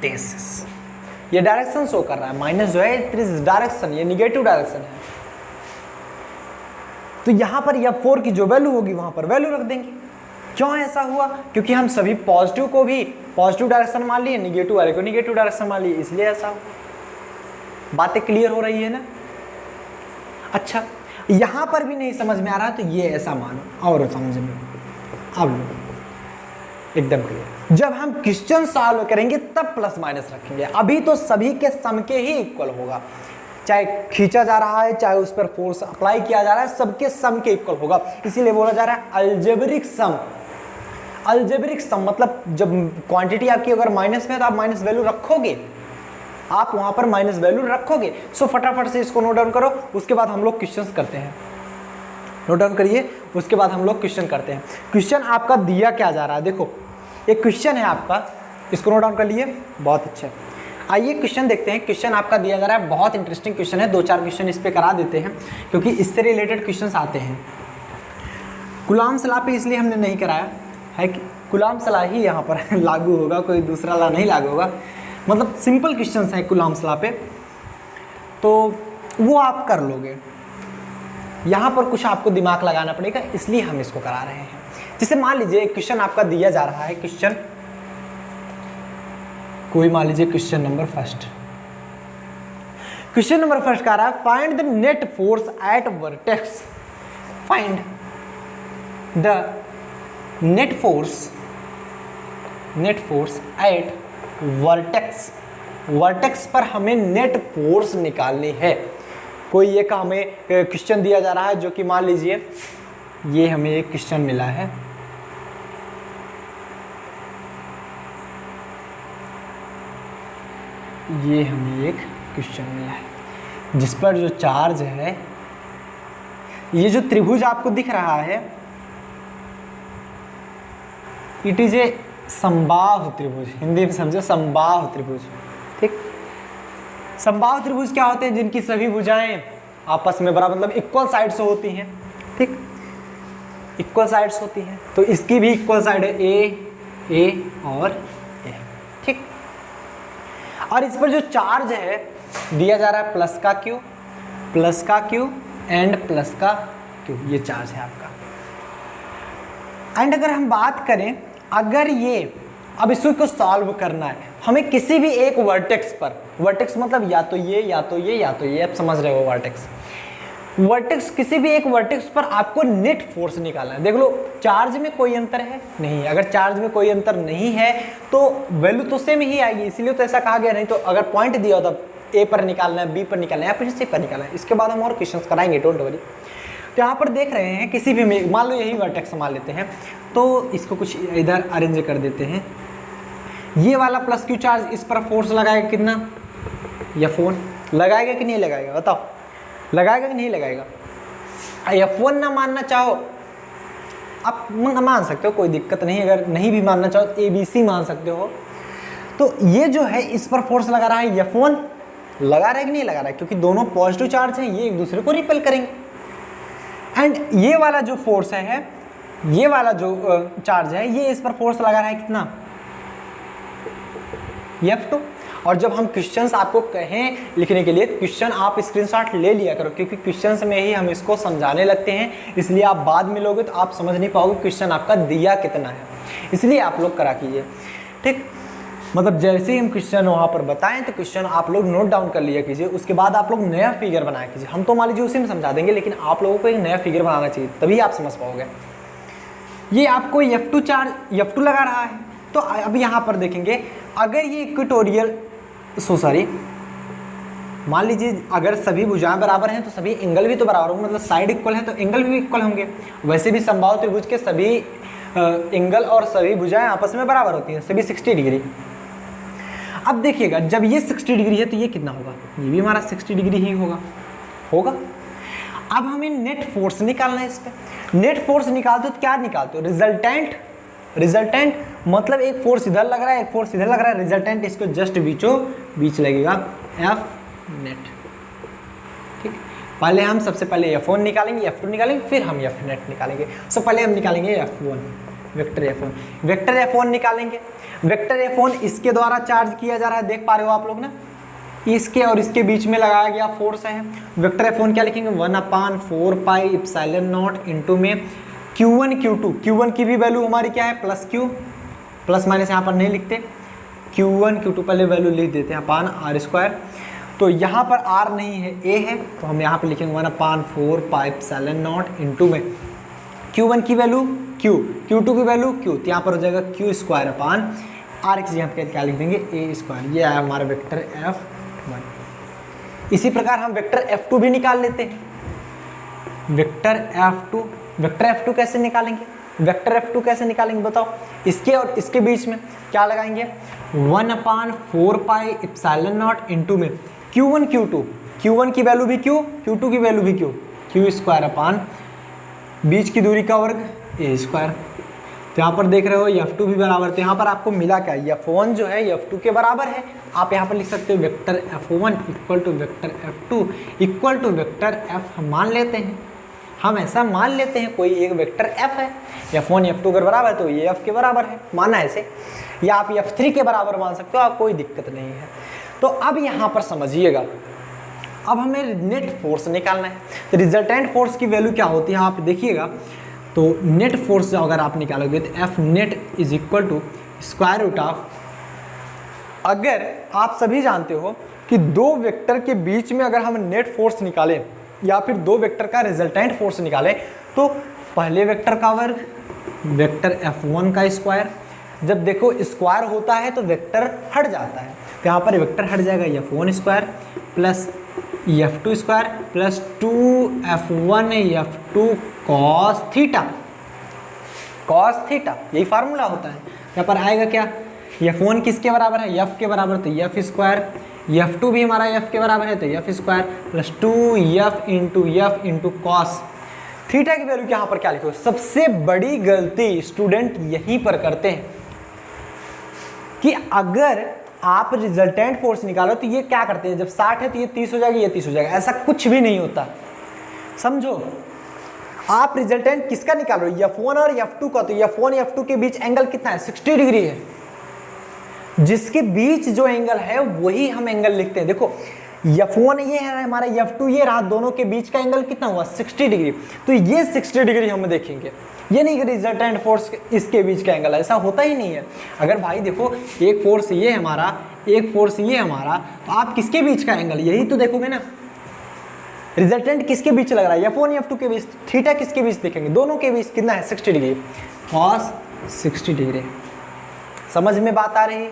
ये डायरेक्शन शो कर रहा है, माइनस जो है इट इज डायरेक्शन, ये निगेटिव डायरेक्शन है। तो यहाँ पर F4 की जो वैल्यू होगी वहां पर वैल्यू रख देंगे। क्यों ऐसा हुआ, क्योंकि हम सभी पॉजिटिव को भी पॉजिटिव डायरेक्शन मान लिए, निगेटिव वाले को निगेटिव डायरेक्शन मान लिए, इसलिए ऐसा हुआ। बातें क्लियर हो रही है ना। अच्छा, यहां पर भी नहीं समझ में आ रहा तो ये ऐसा मानो और समझ में, अब एकदम क्लियर। जब हम क्वेश्चन सॉल्व करेंगे तब प्लस माइनस रखेंगे, अभी तो सभी के सम के ही इक्वल होगा, चाहे खींचा जा रहा है चाहे उस पर फोर्स अप्लाई किया जा रहा है, सबके सम के इक्वल होगा। इसीलिए बोला जा रहा है अलजेब्रिक सम। अलजेब्रिक सम मतलब जब क्वांटिटी आपकी अगर माइनस में है तो आप माइनस वैल्यू रखोगे, आप वहां पर माइनस वैल्यू रखोगे। सो फटाफट से इसको नोट डाउन करो, उसके बाद हम लोग क्वेश्चन करते हैं। नोट डाउन करिए, उसके बाद हम लोग क्वेश्चन करते हैं। क्वेश्चन आपका दिया क्या जा रहा है, देखो एक क्वेश्चन है आपका, इसको नोट डाउन कर लिए, बहुत अच्छा। आइए क्वेश्चन देखते हैं। क्वेश्चन आपका दिया जा रहा है, बहुत इंटरेस्टिंग क्वेश्चन है, 2-4 क्वेश्चन इस पे करा देते हैं क्योंकि इससे रिलेटेड क्वेश्चंस आते हैं। कूलॉम्स लॉ पे इसलिए हमने नहीं कराया है कि कूलॉम्स लॉ ही यहाँ पर लागू होगा, कोई दूसरा लॉ नहीं लागू होगा। मतलब सिंपल क्वेश्चंस हैं कूलॉम्स लॉ पे, तो वो आप कर लोगे। यहाँ पर कुछ आपको दिमाग लगाना पड़ेगा, इसलिए हम इसको करा रहे हैं। जैसे मान लीजिए क्वेश्चन आपका दिया जा रहा है, क्वेश्चन कोई मान लीजिए question number first. Question number first कह रहा है find the net force eight vertex. Find the net force eight vertex. Vertex पर हमें नेट फोर्स निकालनी है। कोई एक हमें क्वेश्चन दिया जा रहा है जो कि मान लीजिए ये हमें एक क्वेश्चन मिला है, ये हमें एक क्वेश्चन मिला है जिस पर जो चार्ज है, ये जो त्रिभुज आपको दिख रहा है, इट इज ए समबाहु त्रिभुज, हिंदी में समझो समबाहु त्रिभुज। ठीक, समबाहु त्रिभुज क्या होते हैं? जिनकी सभी भुजाएं आपस में बराबर मतलब इक्वल साइड्स होती हैं। ठीक, इक्वल साइड्स होती हैं, तो इसकी भी इक्वल साइड है, ए और ए। ठीक, और इस पर जो चार्ज है दिया जा रहा है प्लस का क्यू एंड प्लस का क्यू, ये चार्ज है आपका। एंड अगर हम बात करें, अगर ये अब इसको सॉल्व करना है हमें किसी भी एक वर्टेक्स पर, वर्टेक्स मतलब या तो ये या तो ये या तो ये, आप समझ रहे हो वर्टेक्स, किसी भी एक वर्टेक्स पर आपको नेट फोर्स निकालना है। देख लो चार्ज में कोई अंतर है नहीं, अगर चार्ज में कोई अंतर नहीं है तो वैल्यू तो सेम ही आएगी, इसीलिए तो ऐसा कहा गया। नहीं तो अगर पॉइंट दिया होता ए पर निकालना है, बी पर निकालना है या फिर सी पर निकालना है, इसके बाद हम और क्वेश्चंस कराएंगे, डोंट वरी। तो यहाँ पर देख रहे हैं किसी भी में, मान लो यही वर्टेक्स मान लेते हैं, तो इसको कुछ इधर अरेंज कर देते हैं। ये वाला प्लस क्यू चार्ज इस पर फोर्स लगाएगा कितना? F1 लगाएगा कि नहीं लगाएगा? बताओ, लगाएगा कि नहीं लगाएगा? F1 ना मानना चाहो आप मान सकते हो, कोई दिक्कत नहीं। अगर नहीं भी मानना चाहो तो ABC मान सकते हो। तो ये जो है इस पर फोर्स लगा रहा है, F1 लगा रहा है कि नहीं लगा रहा है? क्योंकि दोनों पॉजिटिव चार्ज हैं, ये एक दूसरे को रिपेल करेंगे। एंड ये वाला जो फोर्स है, ये वाला जो चार्ज है, ये इस पर फोर्स लगा रहा है कितना? F2। और जब हम क्वेश्चंस आपको कहें लिखने के लिए, क्वेश्चन आप स्क्रीनशॉट ले लिया करो, क्योंकि क्वेश्चंस में ही हम इसको समझाने लगते हैं, इसलिए आप बाद में लोगे तो आप समझ नहीं पाओगे क्वेश्चन आपका दिया कितना है, इसलिए आप लोग करा कीजिए। ठीक, मतलब जैसे ही हम क्वेश्चन वहाँ पर बताएं तो क्वेश्चन आप लोग नोट डाउन कर लिया कीजिए, उसके बाद आप लोग नया फिगर बनाया कीजिए। हम तो मान लीजिए उसी में समझा देंगे, लेकिन आप लोगों को एक नया फिगर बनाना चाहिए, तभी आप समझ पाओगे। ये आपको F2 चार्ज F2 लगा रहा है, तो अब यहाँ पर देखेंगे, अगर ये इक्वेटोरियल मान लीजिए अगर सभी भुजाएं बराबर हैं तो सभी एंगल भी तो बराबर होंगे, मतलब साइड इक्वल है तो एंगल भी इक्वल होंगे। वैसे भी समबाहु त्रिभुज के सभी एंगल और सभी भुजाएं आपस में बराबर होती हैं, सभी 60 डिग्री। अब देखिएगा, जब ये 60 डिग्री है तो ये कितना होगा? ये भी हमारा 60 डिग्री ही होगा। अब हमें नेट फोर्स निकालना है इस पर। नेट फोर्स निकालते हो तो क्या निकालते हो? रिजल्टेंट मतलब एक फोर्स इधर लग रहा है, एक फोर्स इधर लग रहा है, रिजल्टेंट इसको जस्ट बीचों बीच लगेगा, F नेट। ठीक, पहले हम सबसे पहले F1 निकालेंगे, F2 निकालेंगे, फिर हम F नेट निकालेंगे। सो पहले हम निकालेंगे F1, वेक्टर F1 निकालेंगे। वेक्टर F1 इसके द्वारा चार्ज किया जा रहा है, देख पा रहे हो आप लोग ना, इसके और इसके बीच में लगाया गया फोर्स है। वेक्टर F1 क्या लिखेंगे? 1/4 पाई एप्सिलॉन नॉट इंटू में Q1 Q2, Q1 की भी वैल्यू हमारी क्या है? प्लस Q, प्लस माइनस यहाँ पर नहीं लिखते, Q1 Q2 पहले वैल्यू लिख देते हैं अपान R²। तो यहाँ पर R नहीं है, A है, तो हम यहाँ पर लिखेंगे 1/4 पाई एप्सिलॉन नॉट इंटू में Q1 की वैल्यू Q, Q2 की वैल्यू Q, तो यहाँ पर हो जाएगा Q² अपान R की जगह पर क्या लिख देंगे? A²। ये आया हमारा वेक्टर F1। इसी प्रकार हम वेक्टर F2 भी निकाल लेते हैं। वेक्टर F2 कैसे निकालेंगे? वेक्टर F2 कैसे निकालेंगे बताओ? इसके और इसके बीच में क्या लगाएंगे? 1/4 पाई एप्सिलॉन नॉट इंटू में Q1 Q2, Q1 की वैल्यू भी Q, Q2 की वैल्यू भी Q² अपान बीच की दूरी का वर्ग A²। तो यहाँ पर देख रहे हो F2 भी बराबर, तो यहाँ पर आपको मिला क्या? F1 जो है F2 के बराबर है। आप यहाँ पर लिख सकते हो vector F1 equal to vector F2 equal to vector F। हम मान लेते हैं, हम ऐसा मान लेते हैं कोई एक वेक्टर F है, F1 F2 अगर बराबर है तो ये F के बराबर है, माना ऐसे, या आप F3 के बराबर मान सकते हो, आप कोई दिक्कत नहीं है। तो अब यहाँ पर समझिएगा, अब हमें नेट फोर्स निकालना है। तो रिजल्टेंट फोर्स की वैल्यू क्या होती है आप देखिएगा, तो नेट फोर्स अगर आप निकालोगे तो F net is equal to √, अगर आप सभी जानते हो कि दो वेक्टर के बीच में अगर हम नेट फोर्स निकालें या फिर दो वेक्टर का रिजल्टेंट फोर्स निकालें, तो पहले वेक्टर का वर्ग वेक्टर F1 का स्क्वायर, जब देखो स्क्वायर होता है तो वेक्टर हट जाता है, तो यहाँ पर वेक्टर हट जाएगा F1² plus F2 square plus 2F1 F2 cos theta, cos theta, यही फार्मूला होता है। यहाँ पर आएगा क्या, F1 किसके बराबर है, F के बराबर, तो F स्क्वायर, F2 भी हमारा F के बराबर है तो F square plus 2F into cos theta की वैल्यू यहाँ पर क्या लिखो। सबसे बड़ी गलती स्टूडेंट यहीं पर करते हैं कि अगर आप रिजल्टेंट फोर्स निकालो तो ये क्या करते हैं, जब 60 है तो ये 30 हो जाएगा, ये 30 हो जाएगा, ऐसा कुछ भी नहीं होता, समझो। आप रिजल्टेंट किसका निकालो, F1 और F2 का, तो F1 F2 के बीच एंगल कितना है, 60 डिग्री है। जिसके बीच जो एंगल है वही हम एंगल लिखते हैं। देखो F1 ये है हमारा, F2 ये रहा, दोनों के बीच का एंगल कितना हुआ, 60 डिग्री। तो ये 60 डिग्री हम देखेंगे, ये नहीं कि रिजल्टेंट फोर्स इसके बीच का एंगल, ऐसा होता ही नहीं है। अगर भाई देखो एक फोर्स ये हमारा, एक फोर्स ये हमारा, तो आप किसके बीच का एंगल यही तो देखोगे ना। रिजल्टेंट किसके बीच लग रहा है, F1 F2 के बीच, थीटा किसके बीच देखेंगे, दोनों के बीच कितना है, 60 डिग्री, कॉस 60 डिग्री। समझ में बात आ रही है।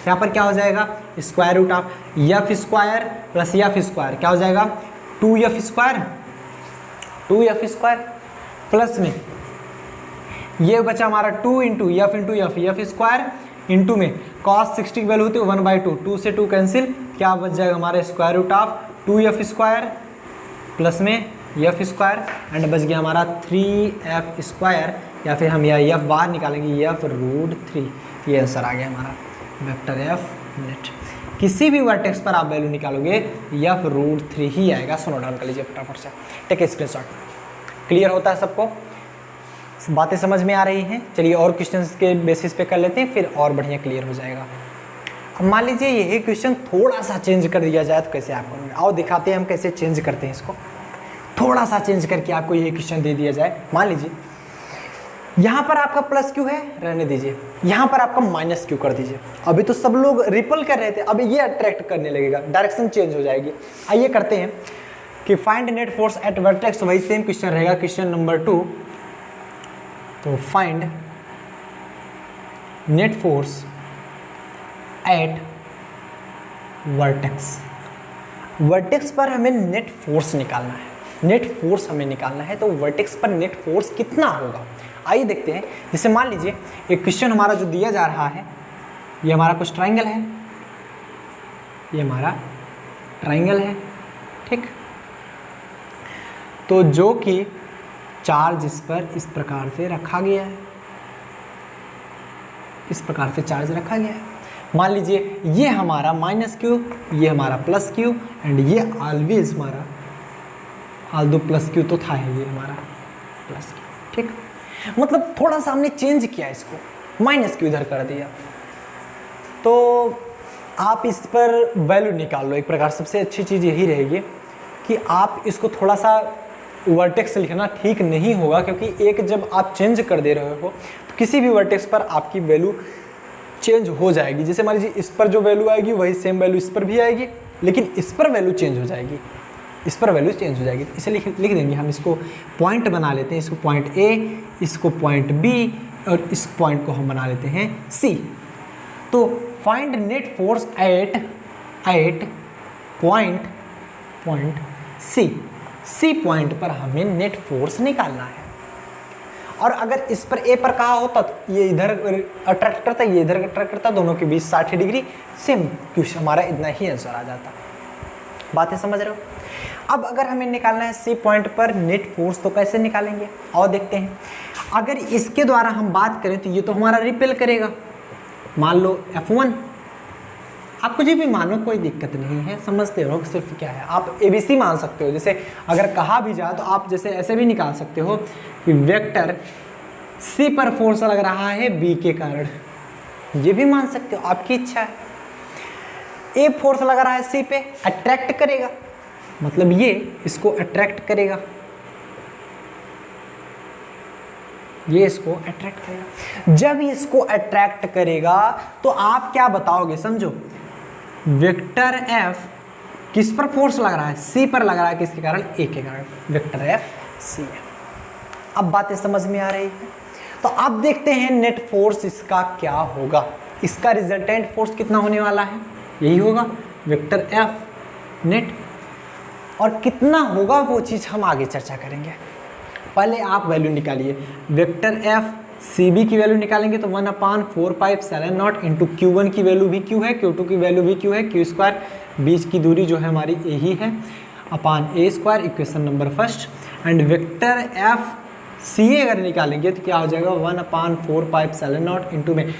यहाँ पर क्या हो जाएगा, square root of F square plus F square क्या हो जाएगा, 2F square, 2F square plus में ये बचा हमारा 2 इंटू F स्क्वायर इंटू में cos 60 की वैल्यू होती है 1/2, 2 से 2 कैंसिल, क्या बच जाएगा हमारे square root of 2F square plus में F स्क्वायर एंड बच गया हमारा 3F स्क्वायर, या फिर हम यह F बाहर निकालेंगे F रूट 3। ये आंसर आ गया हमारा वेक्टर F नेट। किसी भी वर्टेक्स पर आप वैल्यू निकालोगे F रूट 3 ही आएगा। सुनो डाउन कर लीजिए फटाफट से, टेक ए स्क्रीनशॉट। क्लियर होता है सबको, बातें समझ में आ रही हैं। चलिए और क्वेश्चंस के बेसिस पे कर लेते हैं, फिर और बढ़िया क्लियर हो जाएगा। अब मान लीजिए यही क्वेश्चन थोड़ा सा चेंज कर दिया जाए तो कैसे आप करोगे, आओ दिखाते हैं हम कैसे चेंज करते हैं इसको। थोड़ा सा चेंज करके आपको यही क्वेश्चन दे दिया जाए, मान लीजिए यहाँ पर आपका प्लस क्यू है, रहने दीजिए, यहाँ पर आपका माइनस क्यू कर दीजिए। अभी तो सब लोग रिपल कर रहे थे, अब ये अट्रैक्ट करने लगेगा, डायरेक्शन चेंज हो जाएगी। आइए करते हैं कि find net force eight vertex, वही सेम क्वेश्चन रहेगा, क्वेश्चन नंबर 2। तो find net force eight vertex. Vertex पर हमें नेट फोर्स निकालना है, नेट फोर्स हमें निकालना है, तो वर्टेक्स पर नेट फोर्स कितना होगा आइए देखते हैं। जैसे मान लीजिए एक क्वेश्चन हमारा जो दिया जा रहा है, ये हमारा कुछ ट्राइंगल है, ये हमारा ट्राइंगल है, ठीक। तो जो कि चार्ज इस पर इस प्रकार से रखा गया है, इस प्रकार से चार्ज रखा गया है। मान लीजिए ये हमारा माइनस क्यू, ये हमारा प्लस क्यू एंड ये ऑलवेज हमारा, ऑल्दो प्लस क्यू तो था ही, ये हमारा प्लस क्यू, ठीक। मतलब थोड़ा सा हमने चेंज किया इसको, माइनस क्यू इधर कर दिया। तो आप इस पर वैल्यू निकाल लो। एक प्रकार सबसे अच्छी चीज़ यही रहेगी कि आप इसको थोड़ा सा वर्टेक्स लिखना ठीक नहीं होगा, क्योंकि एक जब आप चेंज कर दे रहे हो तो किसी भी वर्टेक्स पर आपकी वैल्यू चेंज हो जाएगी। जैसे मान लीजिए इस पर जो वैल्यू आएगी वही सेम वैल्यू इस पर भी आएगी, लेकिन इस पर वैल्यू चेंज हो जाएगी, इस पर वैल्यू चेंज हो जाएगी। इसे लिख देंगे हम, इसको पॉइंट बना लेते हैं, इसको पॉइंट ए, इसको पॉइंट बी और इस पॉइंट को हम बना लेते हैं सी। तो find net force at point C point पर हमें नेट फोर्स निकालना है। और अगर इस पर ए पर कहा होता तो ये इधर अट्रैक्ट करता, ये इधर अट्रैक्ट करता, दोनों के बीच 60 डिग्री, सेम क्वेश्चन हमारा इतना ही आंसर आ जाता। बातें समझ रहे हो। अब अगर हमें निकालना है सी पॉइंट पर नेट फोर्स, तो कैसे निकालेंगे और देखते हैं। अगर इसके द्वारा हम बात करें तो ये तो हमारा रिपेल करेगा। मान लो F1, आप कुछ भी मानो, कोई दिक्कत नहीं है, समझते हो सिर्फ क्या है, आप ABC मान सकते हो। जैसे अगर कहा भी जाए तो आप जैसे ऐसे भी निकाल सकते हो कि वेक्टर C पर फोर्स लग रहा है B के कारण, ये भी मान सकते हो, आपकी इच्छा है। A फोर्स लग रहा है C पे, अट्रैक्ट करेगा, मतलब ये इसको अट्रैक्ट करेगा, ये इसको अट्रैक्ट करेगा। जब इसको अट्रैक्ट करेगा तो आप क्या बताओगे, समझो, वेक्टर F किस पर फोर्स लग रहा है, C पर लग रहा है, किसके कारण, A के कारण, वेक्टर F C है। अब बातें समझ में आ रही है। तो अब देखते हैं नेट फोर्स इसका क्या होगा। इसका रिजल्टेंट फोर्स कितना होने वाला है, यही होगा वेक्टर F नेट। और कितना होगा वो चीज़ हम आगे चर्चा करेंगे। पहले आप वैल्यू निकालिए, वेक्टर एफ सी बी की वैल्यू निकालेंगे तो 1/4πε0 इंटू Q1 की वैल्यू भी Q है, Q2 की वैल्यू भी Q है, Q², बीच की दूरी जो है हमारी ए ही है, अपान A², equation number first. And vector F C A अगर निकालेंगे तो क्या हो जाएगा 1/4πε0 इंटू में,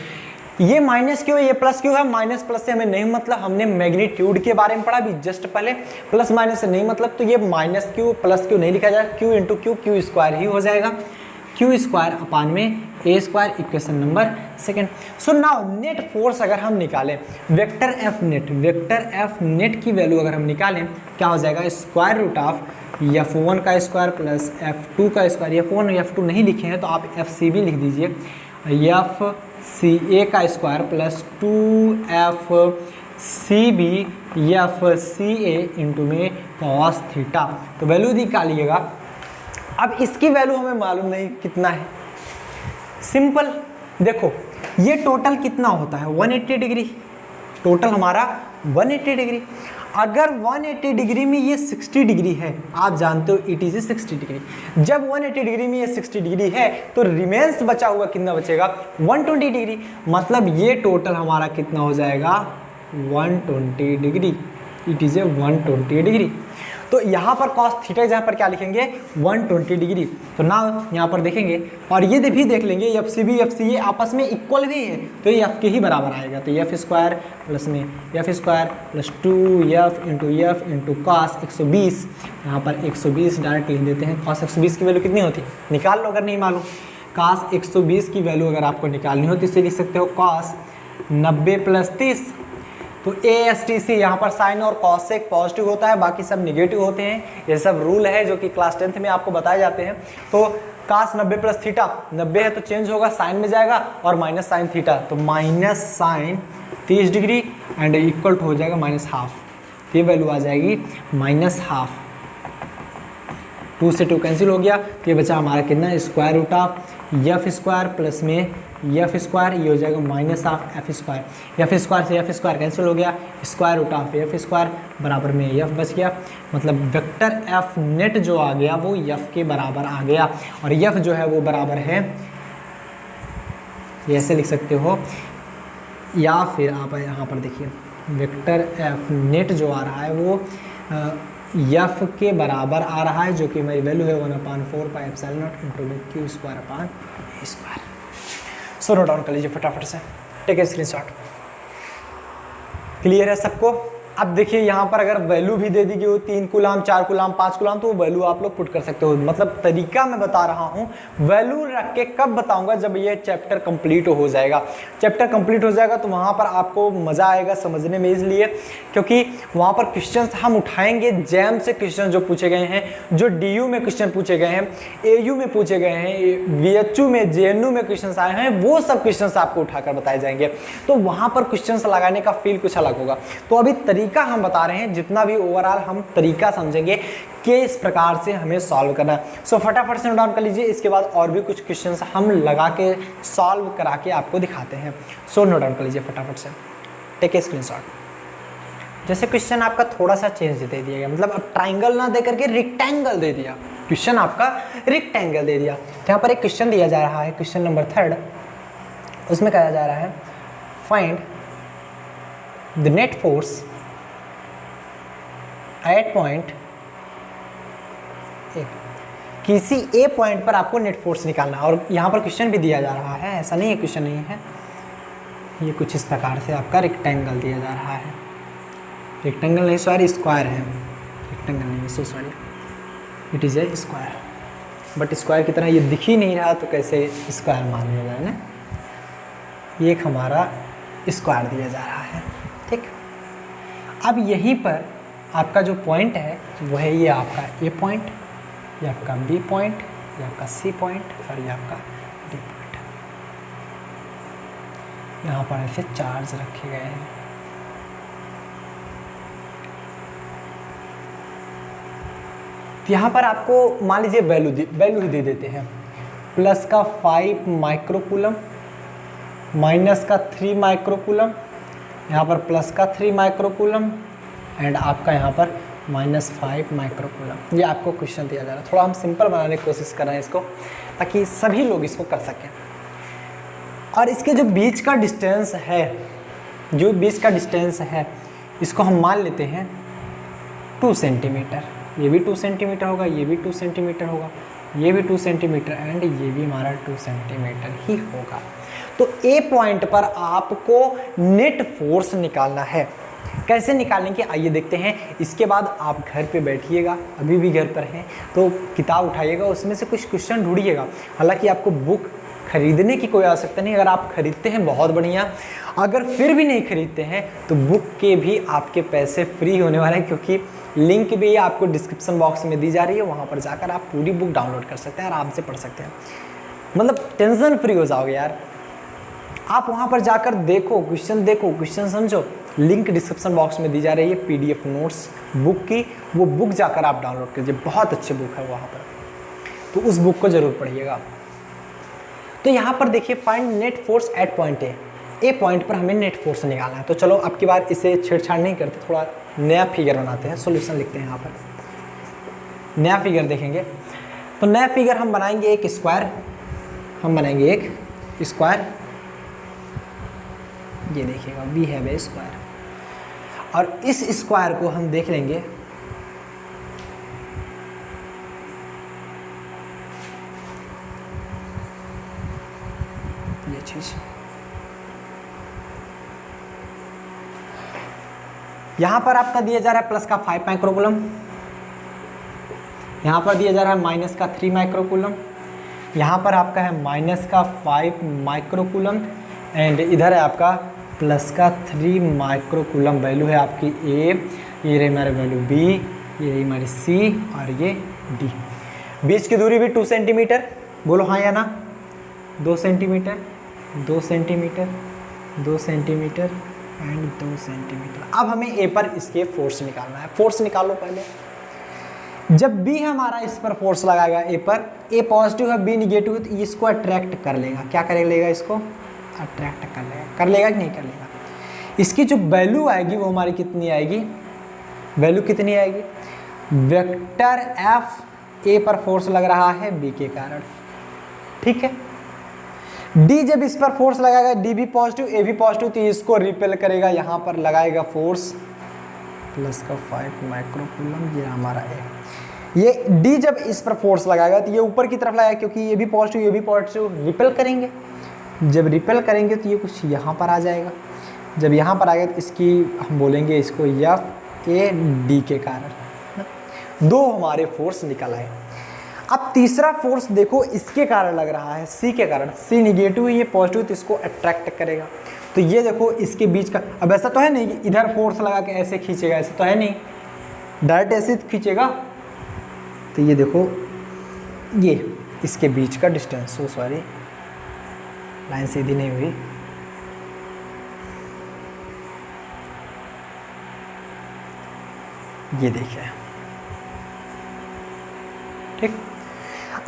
ये माइनस क्यों है, ये प्लस क्यों है, माइनस प्लस से हमें नहीं मतलब, हमने मैग्नीट्यूड के बारे में पढ़ा भी जस्ट पहले, प्लस माइनस से नहीं मतलब, तो ये माइनस क्यू प्लस क्यू नहीं लिखा जाएगा, क्यू इंटू क्यू, Q² ही हो जाएगा, Q² अपान में A², equation number second. So now net force अगर हम निकालें, वेक्टर एफ नेट की वैल्यू अगर हम निकालें क्या हो जाएगा, स्क्वायर रूट ऑफ F1 का स्क्वायर प्लस F2 का स्क्वायर, F1 F2 नहीं लिखे हैं तो आप FCB लिख दीजिए, FCA का square plus 2FCB FCA into में cos थीटा, तो वैल्यू निकालिएगा। अब इसकी वैल्यू हमें मालूम नहीं कितना है, सिंपल देखो ये टोटल कितना होता है 180 डिग्री, टोटल हमारा 180 डिग्री। अगर 180 डिग्री में ये 60 डिग्री है, आप जानते हो इट इज 60 डिग्री, जब 180 डिग्री में ये 60 डिग्री है तो रिमेंस बचा हुआ कितना बचेगा 120 डिग्री, मतलब ये टोटल हमारा कितना हो जाएगा 120 डिग्री, इट इज 120 डिग्री। तो यहाँ पर cos थीटा जहाँ पर क्या लिखेंगे 120 डिग्री, तो ना यहाँ पर देखेंगे और ये भी देख लेंगे FCB FCA आपस में इक्वल भी है तो ये F के ही बराबर आएगा, तो F² प्लस में F² plus 2F into cos 120, यहाँ पर 120 डायरेक्ट लिख देते हैं। cos 120 की वैल्यू कितनी होती है निकाल लो अगर नहीं मालूम, cos 120 की वैल्यू अगर आपको निकालनी हो तो इसे लिख सकते हो cos 90 प्लस 30, तो ASTC यहाँ पर साइन और कॉस से पॉजिटिव होता है, बाकी सब निगेटिव होते हैं, ये सब रूल है जो कि क्लास 10th में आपको बताए जाते हैं। तो cos 90 प्लस थीटा 90 है तो चेंज होगा, साइन में जाएगा और माइनस साइन थीटा, तो minus sine 30 degree and equal to हो जाएगा माइनस हाफ, तो ये वैल्यू आ जाएगी माइनस हाफ, 2 से 2 कैंसिल हो गया, तो ये बचा हमारा कितना square root of F² plus में F², ये हो जाएगा माइनस ऑफ F² से F² कैंसिल हो गया, स्क्वायर रूट ऑफ F² बराबर में F बच गया, मतलब वेक्टर F नेट जो आ गया वो F के बराबर आ गया, और F जो है वो बराबर है, ये ऐसे लिख सकते हो, या फिर आप यहाँ पर देखिए वेक्टर F नेट जो आ रहा है वो F के बराबर आ रहा है, जो कि मेरी वैल्यू है 1/4πε0 इंटू Q² अपान A²। सो नोट डाउन कर लीजिए फटाफट से, टेक ए स्क्रीनशॉट। क्लियर है सबको? अब देखिए यहाँ पर अगर वैल्यू भी दे दी गई हो 3 कूलाम 4 कूलाम 5 कूलाम, तो वो वैल्यू आप लोग पुट कर सकते हो, मतलब तरीका मैं बता रहा हूँ, वैल्यू रख के कब बताऊंगा जब ये चैप्टर कंप्लीट हो जाएगा। चैप्टर कंप्लीट हो जाएगा तो वहाँ पर आपको मज़ा आएगा समझने में, इसलिए क्योंकि वहाँ पर क्वेश्चंस हम उठाएंगे, जैम से क्वेश्चन जो पूछे गए हैं, जो DU में क्वेश्चन पूछे गए हैं, AU में पूछे गए हैं, VHU में JNU में क्वेश्चन आए हैं, वो सब क्वेश्चन आपको उठाकर बताए जाएंगे, तो वहाँ पर क्वेश्चन लगाने का फील कुछ अलग होगा। तो अभी तरीका हम बता रहे हैं, जितना भी ओवरऑल हम तरीका समझेंगे कि इस प्रकार से हमें सॉल्व करना है। सो फटाफट से नोट डाउन कर लीजिए, इसके बाद और भी कुछ क्वेश्चंस हम लगा के सॉल्व करा के आपको दिखाते हैं। सो नोट डाउन कर लीजिए फटाफट से, टेक ए स्क्रीनशॉट। जैसे क्वेश्चन आपका थोड़ा सा चेंज दे दिया गया, मतलब अब ट्राइंगल ना दे करके रेक्टेंगल दे दिया, क्वेश्चन आपका रेक्टेंगल दे दिया। यहाँ पर एक क्वेश्चन दिया जा रहा है, क्वेश्चन नंबर 3, उसमें कहा जा रहा है find the net force at point A, किसी ए पॉइंट पर आपको नेट फोर्स निकालना है, और यहाँ पर क्वेश्चन भी दिया जा रहा है, ऐसा नहीं है क्वेश्चन नहीं है, ये कुछ इस प्रकार से आपका रेक्टेंगल दिया जा रहा है, रेक्टेंगल नहीं सॉरी स्क्वायर है, रेक्टेंगल नहीं so sorry, it is a square, but square की तरह ये दिख ही नहीं रहा तो कैसे स्क्वायर मान लिया जाए ना, ये एक हमारा स्क्वायर दिया जा रहा है, ठीक। अब यहीं पर आपका जो पॉइंट है वो है ये आपका ए पॉइंट, ये आपका बी पॉइंट, ये आपका सी पॉइंट और ये आपका डी पॉइंट। यहाँ पर ऐसे चार्ज रखे गए हैं। यहाँ पर आपको मान लीजिए वैल्यू ही दे देते हैं, प्लस का 5 माइक्रोकूलम, माइनस का 3 माइक्रोकूलम, यहाँ पर प्लस का 3 माइक्रोकूलम एंड आपका यहाँ पर -5 माइक्रोकूलम। ये आपको क्वेश्चन दिया जा रहा है, थोड़ा हम सिंपल बनाने की कोशिश कर रहे हैं इसको, ताकि सभी लोग इसको कर सकें। और इसके जो बीच का डिस्टेंस है, जो बीच का डिस्टेंस है, इसको हम मान लेते हैं 2 सेंटीमीटर। ये भी 2 सेंटीमीटर होगा, ये भी 2 सेंटीमीटर होगा, ये भी 2 सेंटीमीटर एंड ये भी हमारा 2 सेंटीमीटर ही होगा। तो ए पॉइंट पर आपको नेट फोर्स निकालना है। कैसे निकालेंगे आइए देखते हैं। इसके बाद आप घर पे बैठिएगा, अभी भी घर पर हैं तो किताब उठाइएगा, उसमें से कुछ क्वेश्चन ढूंढिएगा। हालांकि आपको बुक खरीदने की कोई आवश्यकता नहीं, अगर आप खरीदते हैं बहुत बढ़िया, अगर फिर भी नहीं खरीदते हैं तो बुक के भी आपके पैसे फ्री होने वाले हैं, क्योंकि लिंक भी आपको डिस्क्रिप्शन बॉक्स में दी जा रही है, वहाँ पर जाकर आप पूरी बुक डाउनलोड कर सकते हैं, आराम से पढ़ सकते हैं, मतलब टेंशन फ्री हो जाओगे यार। आप वहाँ पर जाकर देखो, क्वेश्चन समझो, लिंक डिस्क्रिप्शन बॉक्स में दी जा रही है PDF नोट्स बुक की, वो बुक जाकर आप डाउनलोड कीजिए, बहुत अच्छी बुक है वहाँ पर, तो उस बुक को जरूर पढ़िएगा। तो यहाँ पर देखिए find net force at point A point पर हमें नेट फोर्स निकालना है। तो चलो अब की बार इसे छेड़छाड़ नहीं करते, थोड़ा नया फिगर बनाते हैं, सॉल्यूशन लिखते हैं। यहाँ पर नया फिगर देखेंगे, तो नया फिगर हम बनाएंगे एक स्क्वायर, ये देखिएगा वी हैव ए स्क्वायर, और इस स्क्वायर को हम देख लेंगे ये चीज, यहां पर आपका दिया जा रहा है प्लस का 5 माइक्रोकूलम, यहां पर दिया जा रहा है माइनस का 3 माइक्रोकूलम, यहां पर आपका है माइनस का 5 माइक्रोकूलम एंड इधर है आपका प्लस का 3 माइक्रोकूलम। वैल्यू है आपकी ए, ये रही हमारी वैल्यू बी, ये रही हमारी सी और ये डी। बीच की दूरी भी 2 सेंटीमीटर, बोलो हाँ या ना, 2 centimetre, 2 centimetre, 2 centimetre and 2 centimetre. अब हमें ए पर इसके फोर्स निकालना है। फोर्स निकालो पहले। जब बी हमारा इस पर फोर्स लगाएगा ए पर, ए पॉजिटिव है बी निगेटिव है, तो इसको अट्रैक्ट कर लेगा। क्या कर लेगा? इसको अट्रैक्ट कर लेगा कि नहीं कर लेगा? इसकी जो वैल्यू आएगी वो हमारी कितनी आएगी? वैल्यू कितनी आएगी? वेक्टर एफ ए पर फोर्स लग रहा है बी के कारण, ठीक है। डी जब इस पर फोर्स लगाएगा, डी भी पॉजिटिव ए भी पॉजिटिव, तो इसको रिपेल करेगा, यहाँ पर लगाएगा फोर्स प्लस का 5 माइक्रोकूलम, ये हमारा है। ये डी जब इस पर फोर्स लगाएगा तो ये ऊपर की तरफ लगाएगा, क्योंकि ये भी पॉजिटिव, रिपेल करेंगे। जब रिपेल करेंगे तो ये कुछ यहाँ पर आ जाएगा। जब यहाँ पर आ गया तो इसकी हम बोलेंगे इसको एफ ए डी के कारण। दो हमारे फोर्स निकल आए। अब तीसरा फोर्स देखो इसके कारण लग रहा है, सी के कारण। सी निगेटिव है, ये पॉजिटिव, तो इसको अट्रैक्ट करेगा। तो ये देखो इसके बीच का, अब ऐसा तो है नहीं कि इधर फोर्स लगा के ऐसे खींचेगा, ऐसा तो है नहीं, डायरेक्ट ऐसे खींचेगा। तो ये देखो ये इसके बीच का डिस्टेंस, सॉरी लाइन सीधी नहीं हुई, ये देखिए, ठीक।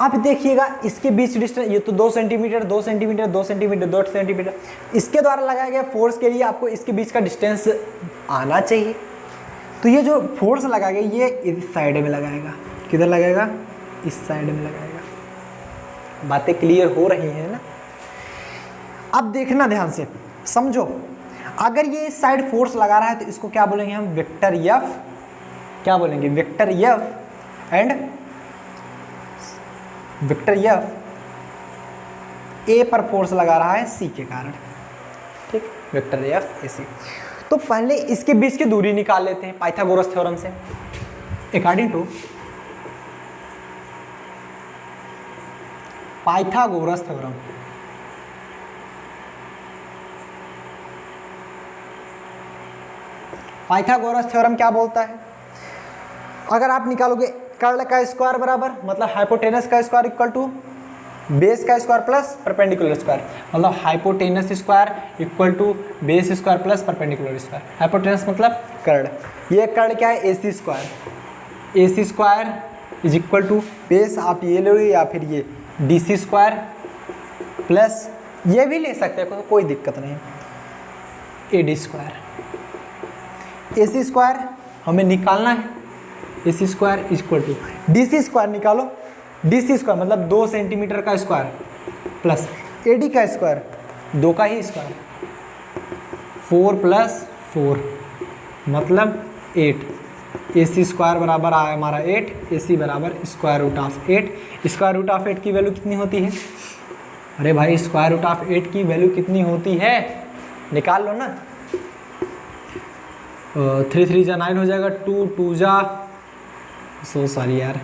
अब देखिएगा इसके बीच डिस्टेंस, ये तो 2 सेंटीमीटर, 2 सेंटीमीटर, 2 सेंटीमीटर, 2 सेंटीमीटर। इसके द्वारा लगाया गया फोर्स के लिए आपको इसके बीच का डिस्टेंस आना चाहिए। तो ये जो फोर्स लगाएगा ये इस साइड में लगाएगा। किधर लगाएगा? इस साइड में लगाएगा। बातें क्लियर हो रही हैं ना? अब देखना ध्यान से, समझो। अगर ये इस साइड फोर्स लगा रहा है तो इसको क्या बोलेंगे हम? Vector F. क्या बोलेंगे? Vector F and vector F A पर फोर्स लगा रहा है सी के कारण, ठीक। Vector F A C. तो पहले इसके बीच की दूरी निकाल लेते हैं पाइथागोरस थ्योरम से। According to Pythagoras theorem, Pythagoras theorem क्या बोलता है? अगर आप निकालोगे कर्ल का स्क्वायर बराबर, मतलब हाइपोटेनस का स्क्वायर इक्वल टू बेस का स्क्वायर प्लस परपेंडिकुलर स्क्वायर, मतलब hypotenuse square equal to base square plus perpendicular square. Hypotenuse मतलब कर्ल, ये कर्ल क्या है? AC square. AC square is equal to base, आप ये ले लो या फिर ये DC स्क्वायर प्लस ये भी ले सकते हैं, कोई दिक्कत नहीं, AD स्क्वायर। AC स्क्वायर हमें निकालना है, AC square equal to DC square निकालो, DC स्क्वायर मतलब 2 सेंटीमीटर का स्क्वायर प्लस AD का स्क्वायर 2 का ही स्क्वायर, 4 + 4 मतलब 8। AC स्क्वायर बराबर आया हमारा 8, AC बराबर square root of 8। Square root of 8 की वैल्यू कितनी होती है? अरे भाई स्क्वायर रूट ऑफ 8 की वैल्यू कितनी होती है निकाल लो ना। 3 3 जा 9 हो जाएगा, 2 2 जा सॉरी यार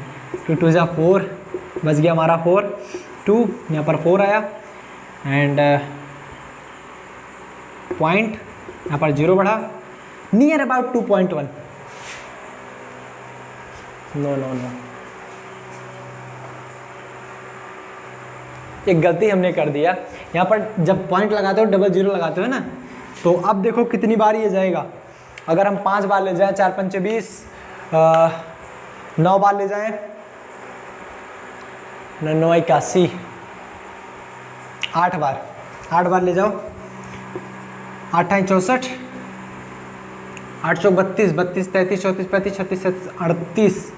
2 2 जा 4, बच गया हमारा 4, 2 यहाँ पर 4 आया एंड पॉइंट यहाँ पर 0 बढ़ा, near about 2.1। No no no, एक गलती हमने कर दिया यहाँ पर। जब पॉइंट लगाते हो डबल 0 लगाते हो ना, तो अब देखो कितनी बार ये जाएगा। अगर हम 5 बार ले जाएं, 4 5 20, 9 बार ले जाएं, 9 81, 8 बार ले जाओ, 8 64, 8 चौक 32, 32 33 34 35 36 37 38,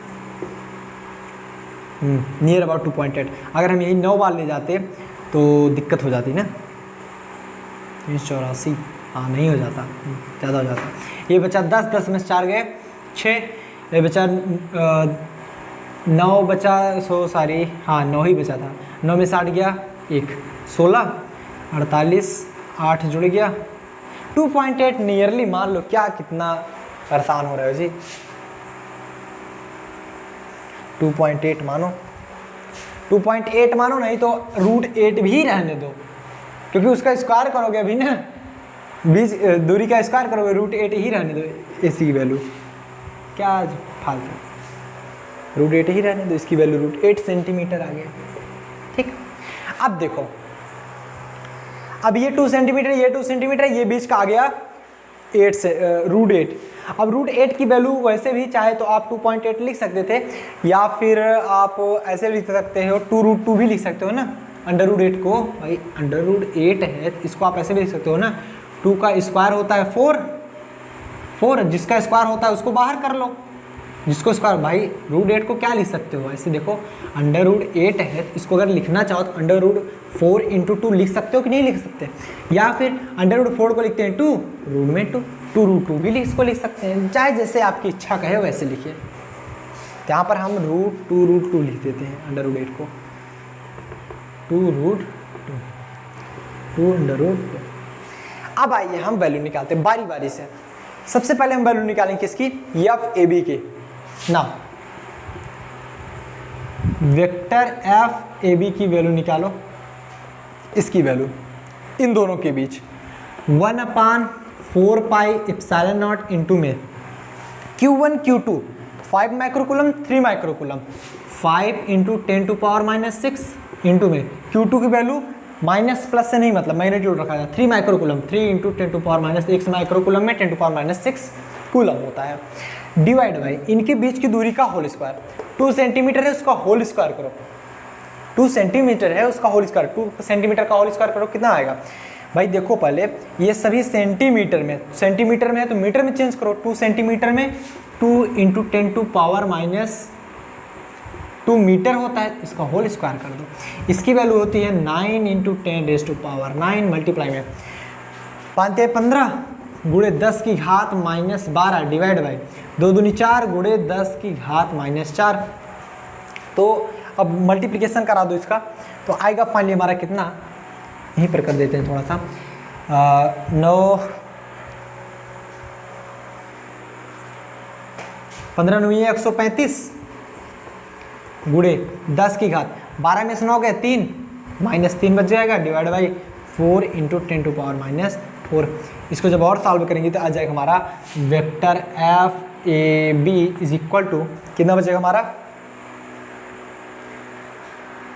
नियर अबाउट 2.8। अगर हम यही 9 बार ले जाते तो दिक्कत हो जाती ना, 84, हाँ नहीं हो जाता, ज़्यादा हो जाता। ये बचा 10, 10 में 4 गए 6, ये बचा 9 बचा, सॉरी हाँ 9 ही बचा था, 9 में 60 गया 1, 16, 48, 8 जुड़ गया 2.8 नियरली। मान लो क्या कितना परेशान हो रहा है जी, 2.8 मानो, 2.8 मानो, नहीं तो √8 भी रहने दो, क्योंकि उसका स्क्वायर करोगे अभी ना, बीच दूरी का स्क्वायर करोगे, √8 ही रहने दो। AC की वैल्यू क्या फालतू, √8 ही रहने दो, इसकी वैल्यू √8 सेंटीमीटर आ गया। ठीक, अब देखो, अब ये 2 सेंटीमीटर, ये 2 सेंटीमीटर, ये बीच का आ गया 8 से √8। अब √8 की वैल्यू वैसे भी चाहे तो आप 2.8 लिख सकते थे, या फिर आप ऐसे लिख सकते हो 2√2 भी लिख सकते हो ना। √8 को भाई √8 है, इसको आप ऐसे भी लिख सकते हो ना, 2 का स्क्वायर होता है 4, जिसका स्क्वायर होता है उसको बाहर कर लो, जिसको स्क्वायर, भाई √8 को क्या लिख सकते हो ऐसे देखो, √8 है, इसको अगर लिखना चाहो तो √4 × 2 लिख सकते हो कि नहीं लिख सकते, या फिर √4 को लिखते हैं 2, रूट में 2, 2√2 भी इसको लिख सकते हैं, चाहे जैसे आपकी इच्छा कहे वैसे लिखिए। यहाँ पर हम √2 लिख देते हैं √8 को, 2√2 √2। अब आइए हम वैल्यू निकालते हैं बारी बारी से। सबसे पहले हम वैल्यू निकालेंगे किसकी, FAB की ना, वेक्टर FAB की वैल्यू निकालो, इसकी वैल्यू इन दोनों के बीच 1/4 पाई एप्सिलॉन नॉट इंटू में Q1 Q2 5 microcoulomb 3 microcoulomb, 5 × 10⁻⁻6 into में Q2 की वैल्यू माइनस प्लस से नहीं, मतलब मैग्नीट्यूड रखा जाए 3 माइक्रोकूलम, 3 × 10⁻⁻6 माइक्रोकूलम में 10⁻6 कूलम होता है, डिवाइड बाई इनके बीच की दूरी का होल स्क्वायर। 2 सेंटीमीटर है उसका होल स्क्वायर करो, 2 सेंटीमीटर है उसका होल स्क्वायर, 2 सेंटीमीटर का होल स्क्वायर करो, कितना आएगा भाई? देखो पहले ये सभी सेंटीमीटर में है तो मीटर में चेंज करो, 2 सेंटीमीटर में 2 × 10⁻2 मीटर होता है, इसका होल स्क्वायर कर दो। इसकी वैल्यू होती है 9 × 10⁻9 मल्टीप्लाई में 5 × 15 गुणे 10 की घात -12 डिवाइड बाई 2 दूनी 4 गुणे 10 की घात -4। तो अब मल्टीप्लिकेशन करा दो इसका, तो आएगा फाइनली हमारा कितना, यहीं पर कर देते हैं थोड़ा सा, 9 15 9 135 गुणे 10 की घात 12 में से 9 गए 3 -3 बच जाएगा, डिवाइड बाई 4 × 10⁻⁴। इसको जब और सॉल्व करेंगे तो आ जाएगा हमारा vector FAB is equal to कितना बचेगा हमारा,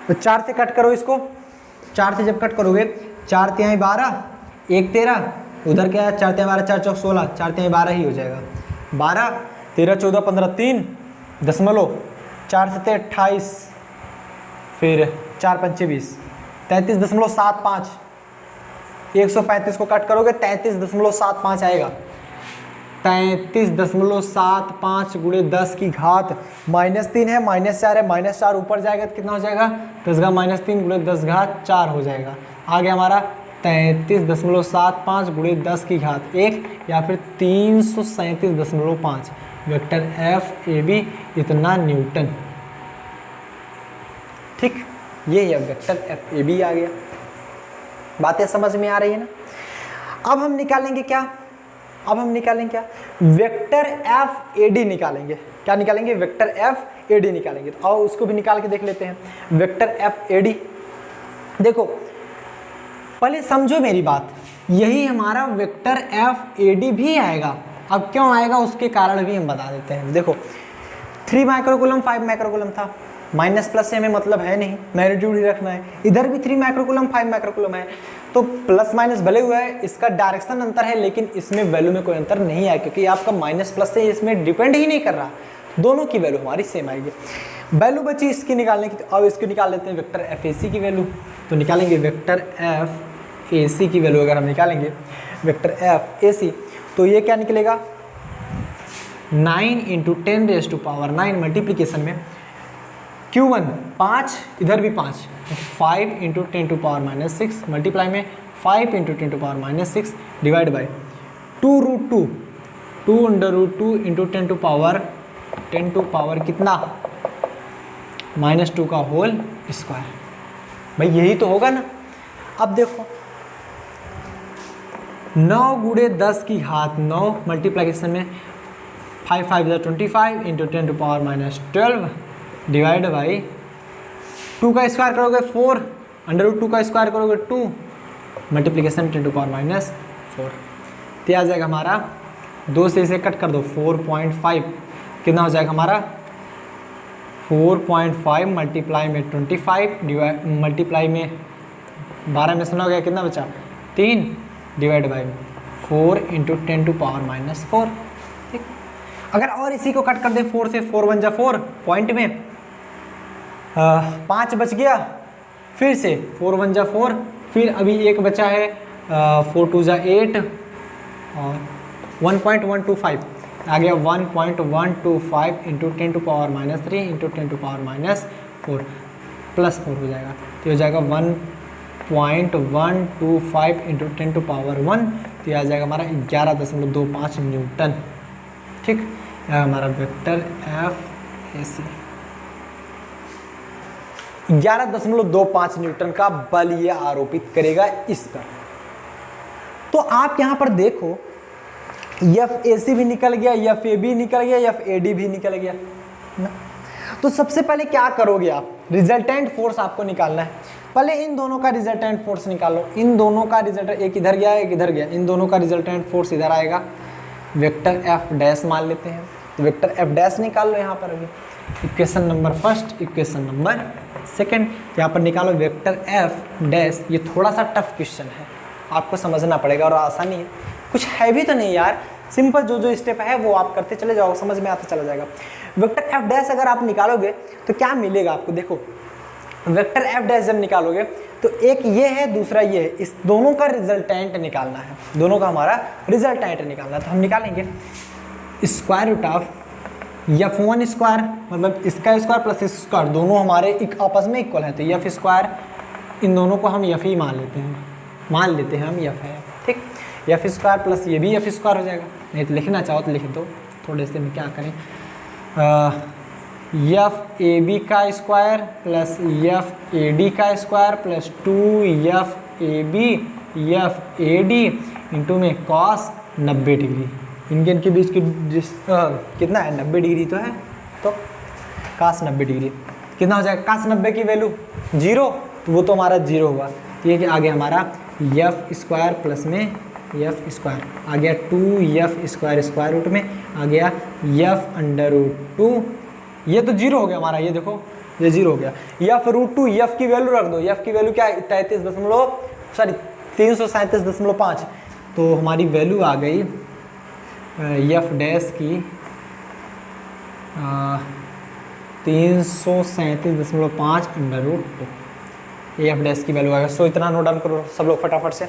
तो 4 से कट करो इसको, 4 से जब कट करोगे 4 × 12 1 13, उधर क्या है 4 × 12 4 × 16, 4 × 12 ही हो जाएगा, 12 13 14 15 3 दशमलव 4 7 28, फिर 4 5 20 33.75, 135 को कट करोगे 33.75 आएगा, 33.75 गुणे 10 की घात -3 है, -4 है, -4 ऊपर जाएगा तो कितना हो जाएगा 10 घात -3 गुणे 10 घात 4 हो जाएगा। आ गया हमारा 33.75 गुणे 10 की घात 1 या फिर 337.5 वेक्टर एफ ए बी इतना न्यूटन। ठीक, ये है वेक्टर एफ ए बी आ गया। बातें समझ में आ रही है ना। अब हम निकालेंगे क्या, वेक्टर एफ ए डी निकालेंगे। क्या निकालेंगे? वेक्टर एफ ए डी निकालेंगे। तो आओ उसको भी निकाल के देख लेते हैं। वेक्टर एफ ए डी, देखो पहले समझो मेरी बात, यही हमारा वेक्टर एफ ए डी भी आएगा। अब क्यों आएगा उसके कारण भी हम बता देते हैं। देखो 3 माइक्रोकूलम 5 माइक्रोकूलम था, माइनस प्लस से हमें मतलब है नहीं, मैग्नीट्यूड ही रखना है। इधर भी 3 माइक्रोकूलम 5 माइक्रोकूलम है, तो प्लस माइनस भले हुआ है, इसका डायरेक्शन अंतर है लेकिन इसमें वैल्यू में कोई अंतर नहीं आया क्योंकि आपका माइनस प्लस से इसमें डिपेंड ही नहीं कर रहा, दोनों की वैल्यू हमारी सेम आएगी। वैल्यू बची इसकी निकालने की, तो अब इसको निकाल लेते हैं वेक्टर एफ ए सी की वैल्यू। तो निकालेंगे वेक्टर एफ ए सी की वैल्यू, अगर हम निकालेंगे वेक्टर एफ ए सी तो ये क्या निकलेगा 9 × 10⁻⁹ मल्टीप्लीकेशन में Q1 5, इधर भी 5, 5 × 10⁻⁻6 मल्टीप्लाई में 5 × 10⁻⁻6 डिवाइड बाई 2√2 × 10 टू पावर कितना -2 का होल स्क्वायर। भाई यही तो होगा ना। अब देखो 9 गुणे 10 की घात 9 मल्टीप्लीकेशन में 5 5 25 × 10⁻12 डिवाइड बाई 2 का स्क्वायर करोगे 4, √2 का स्क्वायर करोगे 2 मल्टीप्लीकेशन 10⁻⁴ तो आ जाएगा हमारा 2 से इसे कट कर दो 4.5 कितना हो जाएगा हमारा 4.5 मल्टीप्लाई में 25 डिवाइड मल्टीप्लाई में 12 में सुना हो गया कितना बचा 3 डिवाइड बाई 4 × 10⁻⁴। ठीक, अगर और इसी को कट कर दे 4 से 4 1 जा 4 पॉइंट में 5 बच गया, फिर से 4 1 जा 4, फिर अभी एक बचा है 4 2 जा 8 और 1.125 आ गया 1.125 × 10⁻³ × 10⁻⁴ प्लस 4 हो जाएगा, तो हो जाएगा 1.125 × 10⁻⁻1 तो यह आ जाएगा हमारा 11.25 न्यूटन। ठीक, हमारा vector F A C 11.25 newton का बल ये आरोपित करेगा इस पर। तो आप यहाँ पर देखो एफ ए सी भी निकल गया, एफ ए बी निकल गया, एफ ए डी भी निकल गया ना। तो सबसे पहले क्या करोगे आप, रिजल्टेंट फोर्स आपको निकालना है। पहले इन दोनों का रिजल्टेंट फोर्स निकालो, इन दोनों का रिजल्टेंट, एक इधर गया एक इधर गया, इन दोनों का रिजल्टेंट फोर्स इधर आएगा, वेक्टर एफ डैश मान लेते हैं। तो वेक्टर एफ डैश निकाल लो यहाँ पर अभी, equation number first, equation number second, यहाँ पर निकालो वेक्टर एफ डैश। ये थोड़ा सा टफ क्वेश्चन है, आपको समझना पड़ेगा और आसानी है, कुछ है भी तो नहीं यार, सिंपल जो स्टेप है वो आप करते चले जाओ, समझ में आता चला जाएगा। वेक्टर एफ डैश अगर आप निकालोगे तो क्या मिलेगा आपको, देखो वेक्टर एफ डैश जब निकालोगे तो एक ये है दूसरा ये है, इस दोनों का रिजल्टेंट निकालना है, दोनों का हमारा रिजल्टेंट निकालना है। तो हम निकालेंगे square root of F1 square, मतलब इसका स्क्वायर प्लस इस स्क्वायर, दोनों हमारे एक आपस में इक्वल है, तो F स्क्वायर, इन दोनों को हम F ही मान लेते हैं हम F है। ठीक, F स्क्वायर प्लस ये भी F स्क्वायर हो जाएगा, नहीं तो लिखना चाहो तो लिख दो, थोड़े से में क्या करें, एफ ए बी का square plus F A D का square plus 2 F A B F A D into में कॉस 90 डिग्री, इनके बीच की कितना है 90 डिग्री तो है, तो कास 90 डिग्री कितना हो जाएगा, कास 90 की वैल्यू 0, तो वो तो हमारा 0 हुआ। तो ये कि आगे हमारा एफ स्क्वायर प्लस में एफ स्क्वायर आ गया 2 एफ स्क्वायर स्क्वायर रूट में आ गया एफ √2, ये तो 0 हो गया हमारा, ये देखो ये 0 हो गया। एफ √2 एफ की वैल्यू रख दो, एफ की वैल्यू क्या है 337.5, तो हमारी वैल्यू आ गई एफ डैश की 337.5 √2, एफ डैश की वैल्यू आ गया। सो इतना नोट डाउन करो सब लोग फटाफट से,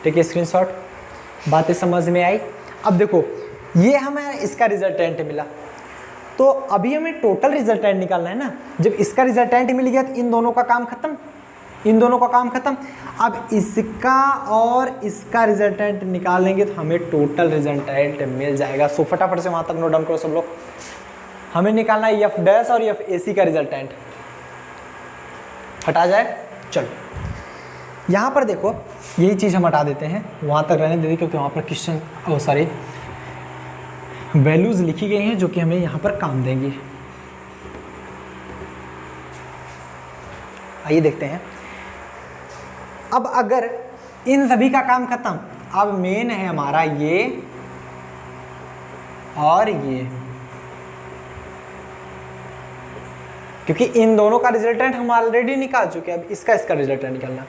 ठीक है स्क्रीनशॉट। बातें समझ में आई। अब देखो ये हमें इसका रिजल्टेंट मिला। तो अभी हमें टोटल रिजल्टेंट निकालना है ना। जब इसका रिजल्टेंट मिल गया तो इन दोनों का काम खत्म, इन दोनों का काम खत्म। अब इसका और इसका रिजल्टेंट निकालेंगे तो हमें टोटल रिजल्टेंट मिल जाएगा। सो फटाफट से वहाँ तक नोट डाउन करो सब लोग। हमें निकालना है एफ डैश और एफ ए सी का रिजल्टेंट। हटा जाए, चलो यहाँ पर देखो यही चीज़ हम हटा देते हैं, वहाँ तक रहने देते क्योंकि वहाँ पर क्वेश्चन सॉरी वैल्यूज़ लिखी गई हैं जो कि हमें यहाँ पर काम देंगी। आइए देखते हैं। अब अगर इन सभी का काम खत्म, अब मेन है हमारा ये और ये, क्योंकि इन दोनों का रिजल्टेंट हम ऑलरेडी निकाल चुके हैं। अब इसका रिजल्टेंट निकालना।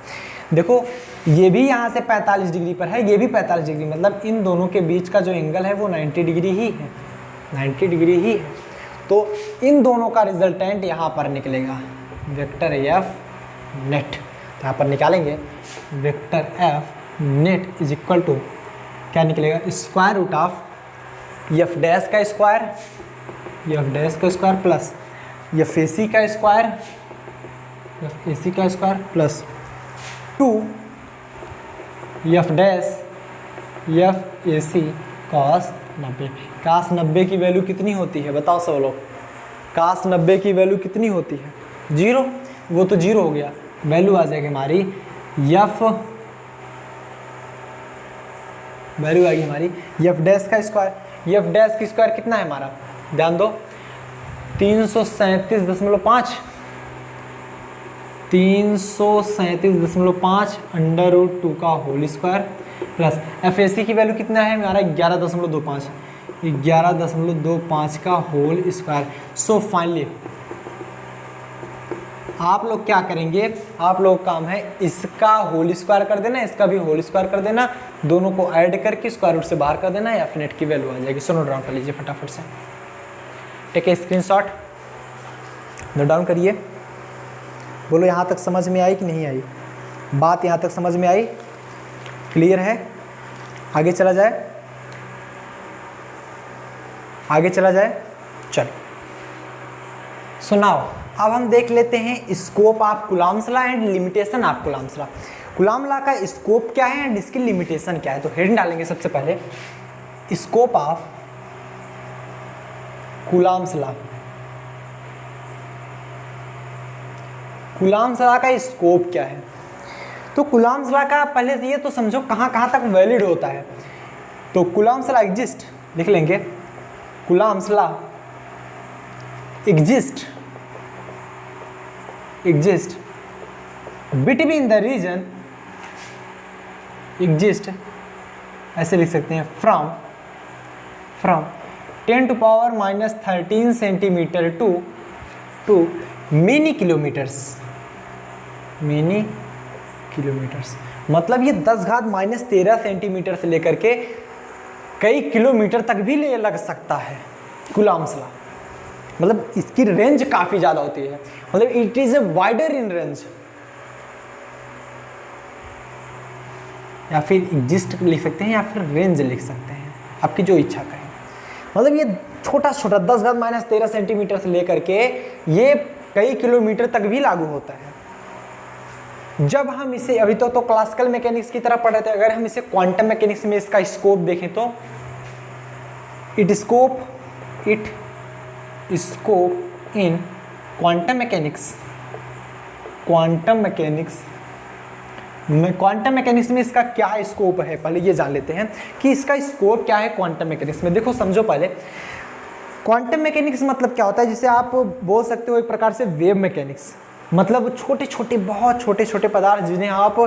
देखो ये भी यहाँ से 45 डिग्री पर है, ये भी 45 डिग्री, मतलब इन दोनों के बीच का जो एंगल है वो 90 डिग्री ही है, 90 डिग्री ही है। तो इन दोनों का रिजल्टेंट यहाँ पर निकलेगा वेक्टर एफ नेट। तो यहाँ पर निकालेंगे vector F net is equal to क्या निकलेगा, square root of F dash का स्क्वायर, एफ डैश का square plus F A C का स्क्वायर, एफ ए सी का square plus 2 F dash F A C cos 90। Cos 90 की value कितनी होती है बताओ सब लोग, कास 90 की वैल्यू कितनी होती है, 0। वो तो 0 हो गया, वैल्यू आ जाएगी हमारी एफ, वैल्यू आएगी हमारी एफ डैश का स्क्वायर। एफ डैश की स्क्वायर कितना है हमारा, ध्यान दो 337.5, 337.5 अंडर रूट 2 का whole square plus F A C की वैल्यू कितना है हमारा 11.25, 11.25 का होल स्क्वायर। सो फाइनली आप लोग क्या करेंगे, आप लोग काम है इसका होल स्क्वायर कर देना, इसका भी होल स्क्वायर कर देना, दोनों को ऐड करके स्क्वायर रूट से बाहर कर देना, एफ नेट की वैल्यू आ जाएगी। सो नोट डाउन कर लीजिए फटाफट से, take a screenshot, note down करिए। बोलो यहाँ तक समझ में आई कि नहीं आई, बात यहाँ तक समझ में आई, क्लियर है? आगे चला जाए, आगे चला जाए, चलो सुनाओ। अब हम देख लेते हैं scope of coulomb's law and limitation of coulomb's law. Coulomb law का स्कोप क्या है एंड इसकी लिमिटेशन क्या है। तो हेडिंग डालेंगे सबसे पहले, scope of coulomb's law. Coulomb's law का स्कोप क्या है, तो कूलॉम्स लॉ का पहले ये तो समझो कहाँ कहाँ तक वैलिड होता है। तो कूलॉम्स लॉ एग्जिस्ट, लिख लेंगे coulomb's law exist between the region, exist ऐसे लिख सकते हैं from 10 to power -13 centimetre to many kilometres, मतलब ये 10 घात -13 सेंटीमीटर से लेकर के कई किलोमीटर तक भी ले लग सकता है कूलॉम्स लॉ। मतलब इसकी रेंज काफ़ी ज़्यादा होती है, मतलब it is a wider in range, या फिर एग्जिस्ट लिख सकते हैं या फिर रेंज लिख सकते हैं, आपकी जो इच्छा करें। मतलब ये छोटा छोटा 10 घात -13 सेंटीमीटर से लेकर के ये कई किलोमीटर तक भी लागू होता है। जब हम इसे अभी तो क्लासिकल मैकेनिक्स की तरह पढ़े थे, अगर हम इसे क्वांटम मैकेनिक्स में इसका स्कोप देखें तो it scope in quantum mechanics में इसका क्या स्कोप है, पहले ये जान लेते हैं कि इसका स्कोप क्या है क्वांटम मैकेनिक्स में। देखो समझो पहले, क्वांटम मैकेनिक्स मतलब क्या होता है, जिसे आप बोल सकते हो एक प्रकार से वेव मैकेनिक्स, मतलब छोटे छोटे बहुत छोटे छोटे पदार्थ जिन्हें आप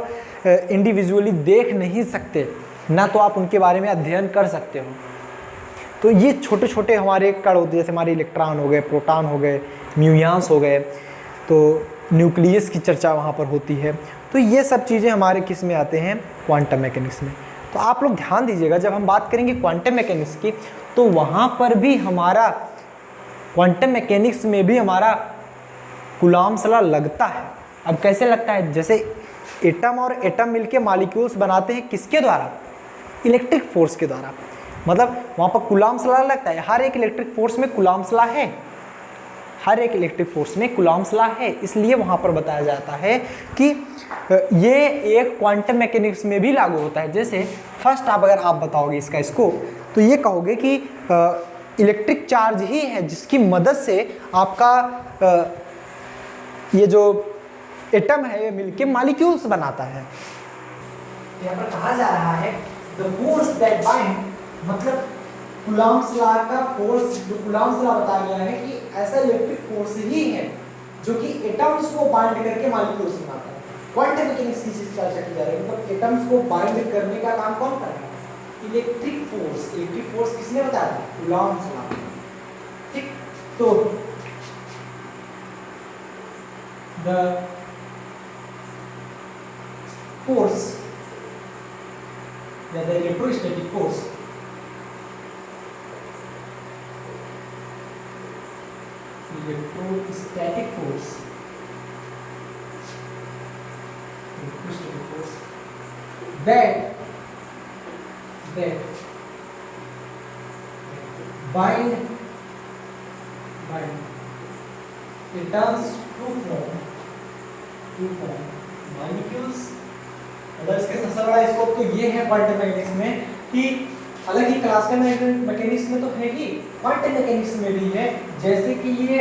इंडिविजुअली देख नहीं सकते, ना तो आप उनके बारे में अध्ययन कर सकते हो। तो ये छोटे छोटे हमारे कण होते हैं, जैसे हमारे इलेक्ट्रॉन हो गए, प्रोटॉन हो गए, म्यूयॉन्स हो गए, तो न्यूक्लियस की चर्चा वहाँ पर होती है। तो ये सब चीज़ें हमारे किस में आते हैं, क्वांटम मैकेनिक्स में। तो आप लोग ध्यान दीजिएगा, जब हम बात करेंगे क्वांटम मैकेनिक्स की तो वहाँ पर भी हमारा क्वांटम मैकेनिक्स में भी हमारा कूलॉम्स लॉ लगता है। अब कैसे लगता है, जैसे एटम और एटम मिलके मॉलिक्यूल्स बनाते हैं, किसके द्वारा, इलेक्ट्रिक फोर्स के द्वारा। मतलब वहाँ पर कूलम्ब्स लॉ लगता है। हर एक इलेक्ट्रिक फोर्स में कूलम्ब्स लॉ है, हर एक इलेक्ट्रिक फोर्स में कूलम्ब्स लॉ है, इसलिए वहाँ पर बताया जाता है कि ये एक क्वांटम मैकेनिक्स में भी लागू होता है। जैसे फर्स्ट अगर आप बताओगे इसका स्कोप, तो ये कहोगे कि इलेक्ट्रिक चार्ज ही है जिसकी मदद से आपका ये जो एटम है ये मिलके मॉलिक्यूल्स बनाता है। यहाँ पर कहा जा रहा है द फोर्स दैट बाइंड, मतलब कूलम्ब्स लॉ का फोर्स, जो कूलम्ब्स लॉ बताया गया है कि ऐसा इलेक्ट्रिक फोर्स ही है जो कि एटम्स को बाइंड करके मॉलिक्यूल्स बनाता है। क्वांटम मैकेनिक्स की चर्चा की जा रही है, मतलब एटम्स को बाइंड करने का काम कौन कर रहा है? Electric force. इलेक्ट्रिक फोर्स किसने बताया था? Coulomb's law. ठीक, तो द फोर्स या the electrostatic force electrostatic force, electrostatic force that bind atoms to form molecules। अगर इसके सबसे बड़ा स्कोप तो ये है क्वांटम मैकेनिक्स में कि हालांकि क्लासिकल मैकेनिक्स में तो है ही, क्वांटम मैकेनिक्स में भी है। जैसे कि ये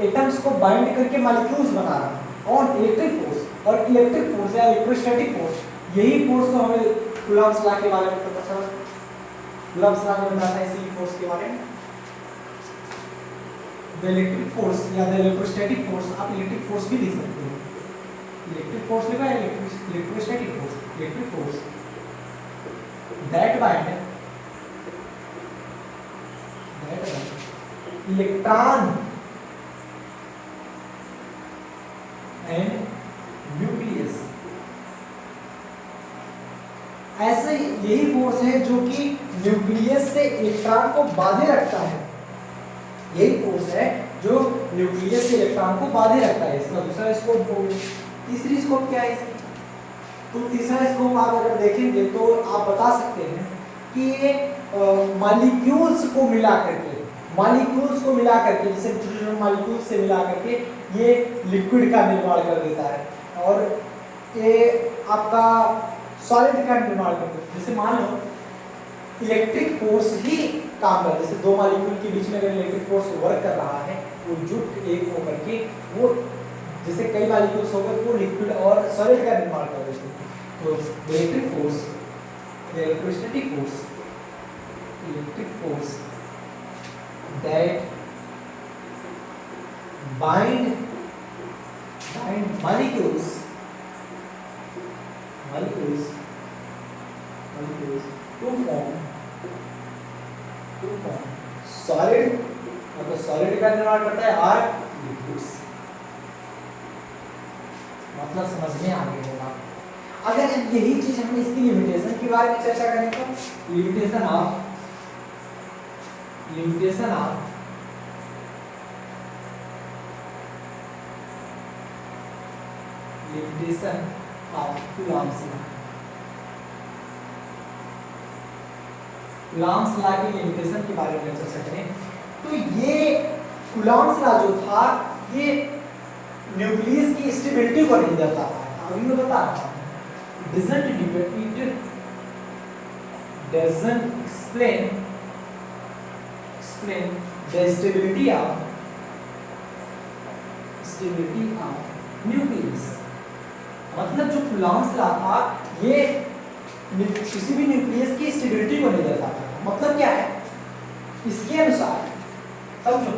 एटम्स को बाइंड करके मॉलिक्यूल्स बना रहा है और इलेक्ट्रिक फोर्स और इलेक्ट्रिक फोर्स या इलेक्ट्रोस्टैटिक फोर्स, यही फोर्स तो हमें कूलम्ब्स लॉ के बारे में पता चला। कूलम्ब्स लॉ में बताता है इसी फोर्स के बारे में। द इलेक्ट्रिक फोर्स या द इलेक्ट्रोस्टैटिक फोर्स, आप इलेक्ट्रिक फोर्स भी लिख सकते हो। इलेक्ट्रिक फोर्स लिखा है, electrostatic force, electric force that bind electron and nucleus। ऐसे यही फोर्स है जो कि न्यूक्लियस से इलेक्ट्रॉन को बांधे रखता है। यही फोर्स है जो न्यूक्लियस से इलेक्ट्रॉन को बांधे रखता है। इसका दूसरा स्कोप, तीसरी स्कोप क्या है इसकी? तो तीसरा स्कोप आप अगर देखेंगे तो आप बता सकते हैं कि ये मॉलिक्यूल्स को मिला करके, जैसे मॉलिक्यूल्स से मिला करके ये लिक्विड का निर्माण कर देता है और ये आपका सॉलिड का निर्माण कर देता है। जैसे मान लो इलेक्ट्रिक फोर्स ही काम कर, जैसे दो मॉलिक्यूल के बीच में अगर इलेक्ट्रिक फोर्स वर्क कर रहा है, वो जुट एक होकर के वो जैसे कई मॉलिक्यूल्स होकर वो लिक्विड और सॉलिड का निर्माण कर देते हैं। तो electric force, electrostatic force that bind molecules to form solid, मतलब सॉलिड का निर्माण करता है और लिक्विड्स। मतलब समझ में आ गया होगा। अगर यही चीज हमने इसकी लिमिटेशन के बारे में चर्चा करें तो limitation of Coulomb's law. Coulomb's law की लिमिटेशन के बारे में चर्चा करें तो ये कूलम्ब्स लॉ जो था ये न्यूक्लियस की स्टेबिलिटी को नहीं दर्शाता है। अभी मैं बता रहा हूँ, doesn't explain the stability of nucleus। मतलब जो कूलम्ब्स लॉ था ये किसी भी न्यूक्लियस की स्टेबिलिटी को नहीं दर्शाता। मतलब क्या है? इसके अनुसार समझो,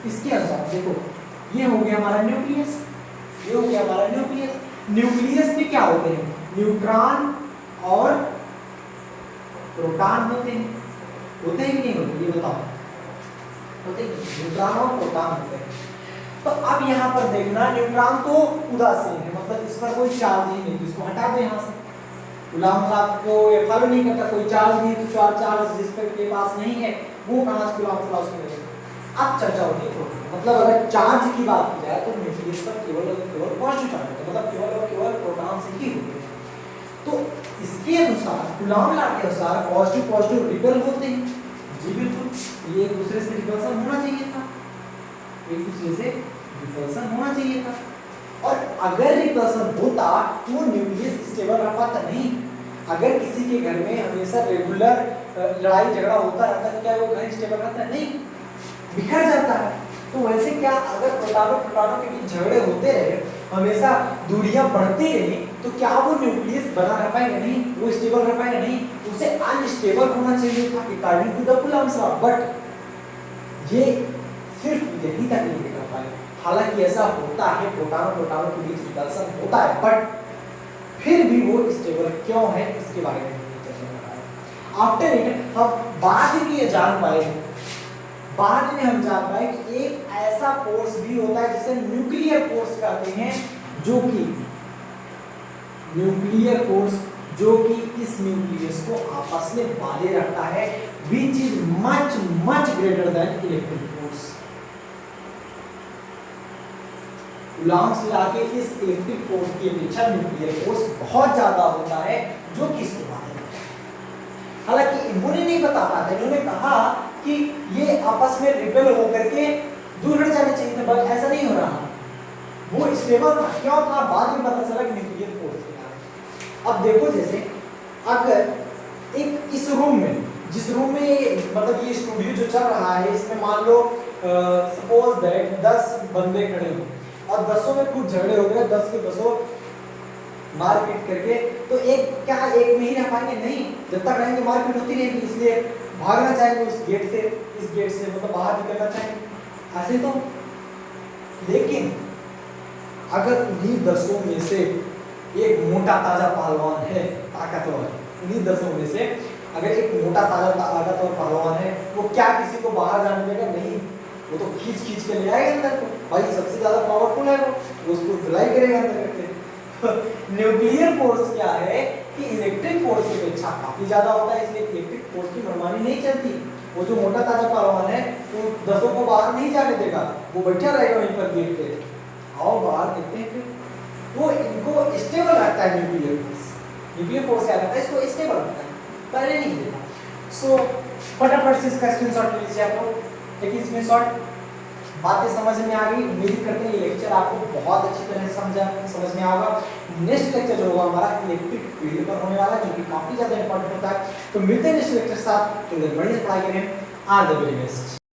इसके अनुसार देखो, ये हो गया हमारा न्यूक्लियस, ये हो गया हमारा न्यूक्लियस। न्यूक्लियस में क्या होते हैं? न्यूट्रॉन और प्रोटॉन होते हैं कि नहीं होते? ये बताओ, होते हैं? न्यूट्रॉन और प्रोटॉन होते हैं। तो अब यहाँ पर देखना, न्यूट्रॉन तो उदासीन है, मतलब इस पर कोई चार्ज ही नहीं, इसको हटा दो यहाँ से। कूलम्ब्स लॉ को ये फॉलो नहीं करता, कोई चार्ज नहीं, तो चार्ज जिस पर के पास नहीं है वो कहाँ से कूलम्ब्स लॉ से मिलेगा। अब चर्चा होती है, मतलब अगर चार्ज की बात की जाए तो न्यूक्लियस पर केवल पॉजिटिव चार्ज होता है, मतलब केवल और केवल प्रोटॉन से ही होते हैं। तो इसके अनुसार कूलॉम लॉ के अनुसार पॉजिटिव पॉजिटिव रिपेल होते हैं। जी बिल्कुल, ये एक दूसरे से रिपल्सन होना चाहिए था, एक दूसरे से रिपल्सन होना चाहिए था। और अगर रिपल्सन होता तो वो न्यूक्लियस स्टेबल रह पाता नहीं। अगर किसी के घर में हमेशा रेगुलर लड़ाई झगड़ा होता रहता है, क्या वो घर स्टेबल रहता है? नहीं, बिखर जाता है। तो वैसे क्या अगर प्रोटॉनों के बीच झगड़े होते रहे, हमेशा दूरियां बढ़ती रही, तो क्या वो न्यूक्लियस बना रह पाएगा? नहीं, वो स्टेबल रह पाएगा? नहीं, उसे अनस्टेबल होना चाहिए था according to the coulomb's law. But ये सिर्फ यही तक नहीं कर पाए। हालांकि ऐसा होता है, प्रोटॉनों के बीच रिपल्सन होता है, बट फिर भी वो स्टेबल क्यों है इसके बारे में चर्चा कर रहा है। आफ्टर इट हम बाद में ये जान पाए, बाद में हम जान पाए कि एक ऐसा फोर्स भी होता है जिसे न्यूक्लियर फोर्स कहते हैं, जो कि न्यूक्लियर फोर्स जो कि इस न्यूक्लियस को आपस में बांधे रखता है, which is much much greater than electric force. Coulomb's law के इस इलेक्ट्रिक फोर्स की अपेक्षा न्यूक्लियर फोर्स बहुत ज्यादा होता है, जो कि इसको बांधे रखता है। हालांकि इन्होंने नहीं बता पाया, इन्होंने कहा कि ये आपस में रिपेल होकर के दूर हट जाने चाहिए थे, बट ऐसा नहीं हो रहा। वो स्टेबल था, क्यों था? बाद में पता चला कि न्यूक्लियर फोर्स के कारण। अब देखो, जैसे अगर एक इस रूम में, जिस रूम में मतलब ये स्टूडियो जो चल रहा है, इसमें मान लो सपोज दैट 10 बंदे खड़े हो और 10 में कुछ झगड़े हो गए, 10 के 10 मारपीट करके, तो एक क्या एक में ही रह पाएंगे? नहीं, जब तक रहेंगे मारपीट होती रहेगी। इसलिए भागना चाहेंगे उस गेट से, इस गेट से, मतलब बाहर निकलना चाहेंगे ऐसे तो। लेकिन अगर उन्हीं 10 में से एक मोटा ताजा पहलवान है, ताकतवर, उन्हीं 10 में से अगर एक मोटा ताजा ताकतवर पहलवान है, वो क्या किसी को बाहर जाने देगा? नहीं, वो तो खींच खींच के ले आएगा अंदर को। भाई सबसे ज्यादा पावरफुल है वो उसको धुलाई करेगा अंदर करके। न्यूक्लियर फोर्स क्या है कि इलेक्ट्रिक फोर्स की अपेक्षा काफी ज्यादा होता है, इसलिए इलेक्ट्रिक फोर्स की मनमानी नहीं चलती। वो जो मोटा ताजा पहलवान है वो 10 को बाहर नहीं जाने देगा, वो बैठा रहेगा वहीं पर गेट पे। आओ बाहर देखते हैं फिर। वो इनको स्टेबल रखता है न्यूक्लियर फोर्स। न्यूक्लियर फोर्स क्या करता है? इसको स्टेबल रखता है, पहले नहीं देता। सो फटाफट से इसका स्क्रीनशॉट ले लीजिए आप लोग। देखिए स्क्रीनशॉट, बातें समझ में आ गई। उम्मीद करते हैं ये लेक्चर आपको बहुत अच्छी तरह से समझ में आएगा। नेक्स्ट लेक्चर जो होगा हमारा इलेक्ट्रिक फील्ड पर होने वाला है, जो कि काफी ज्यादा इंपॉर्टेंट होता है। तो मिलते हैं नेक्स्ट लेक्चर के साथ। तो बढ़िया पढ़ाई करें। All the very best.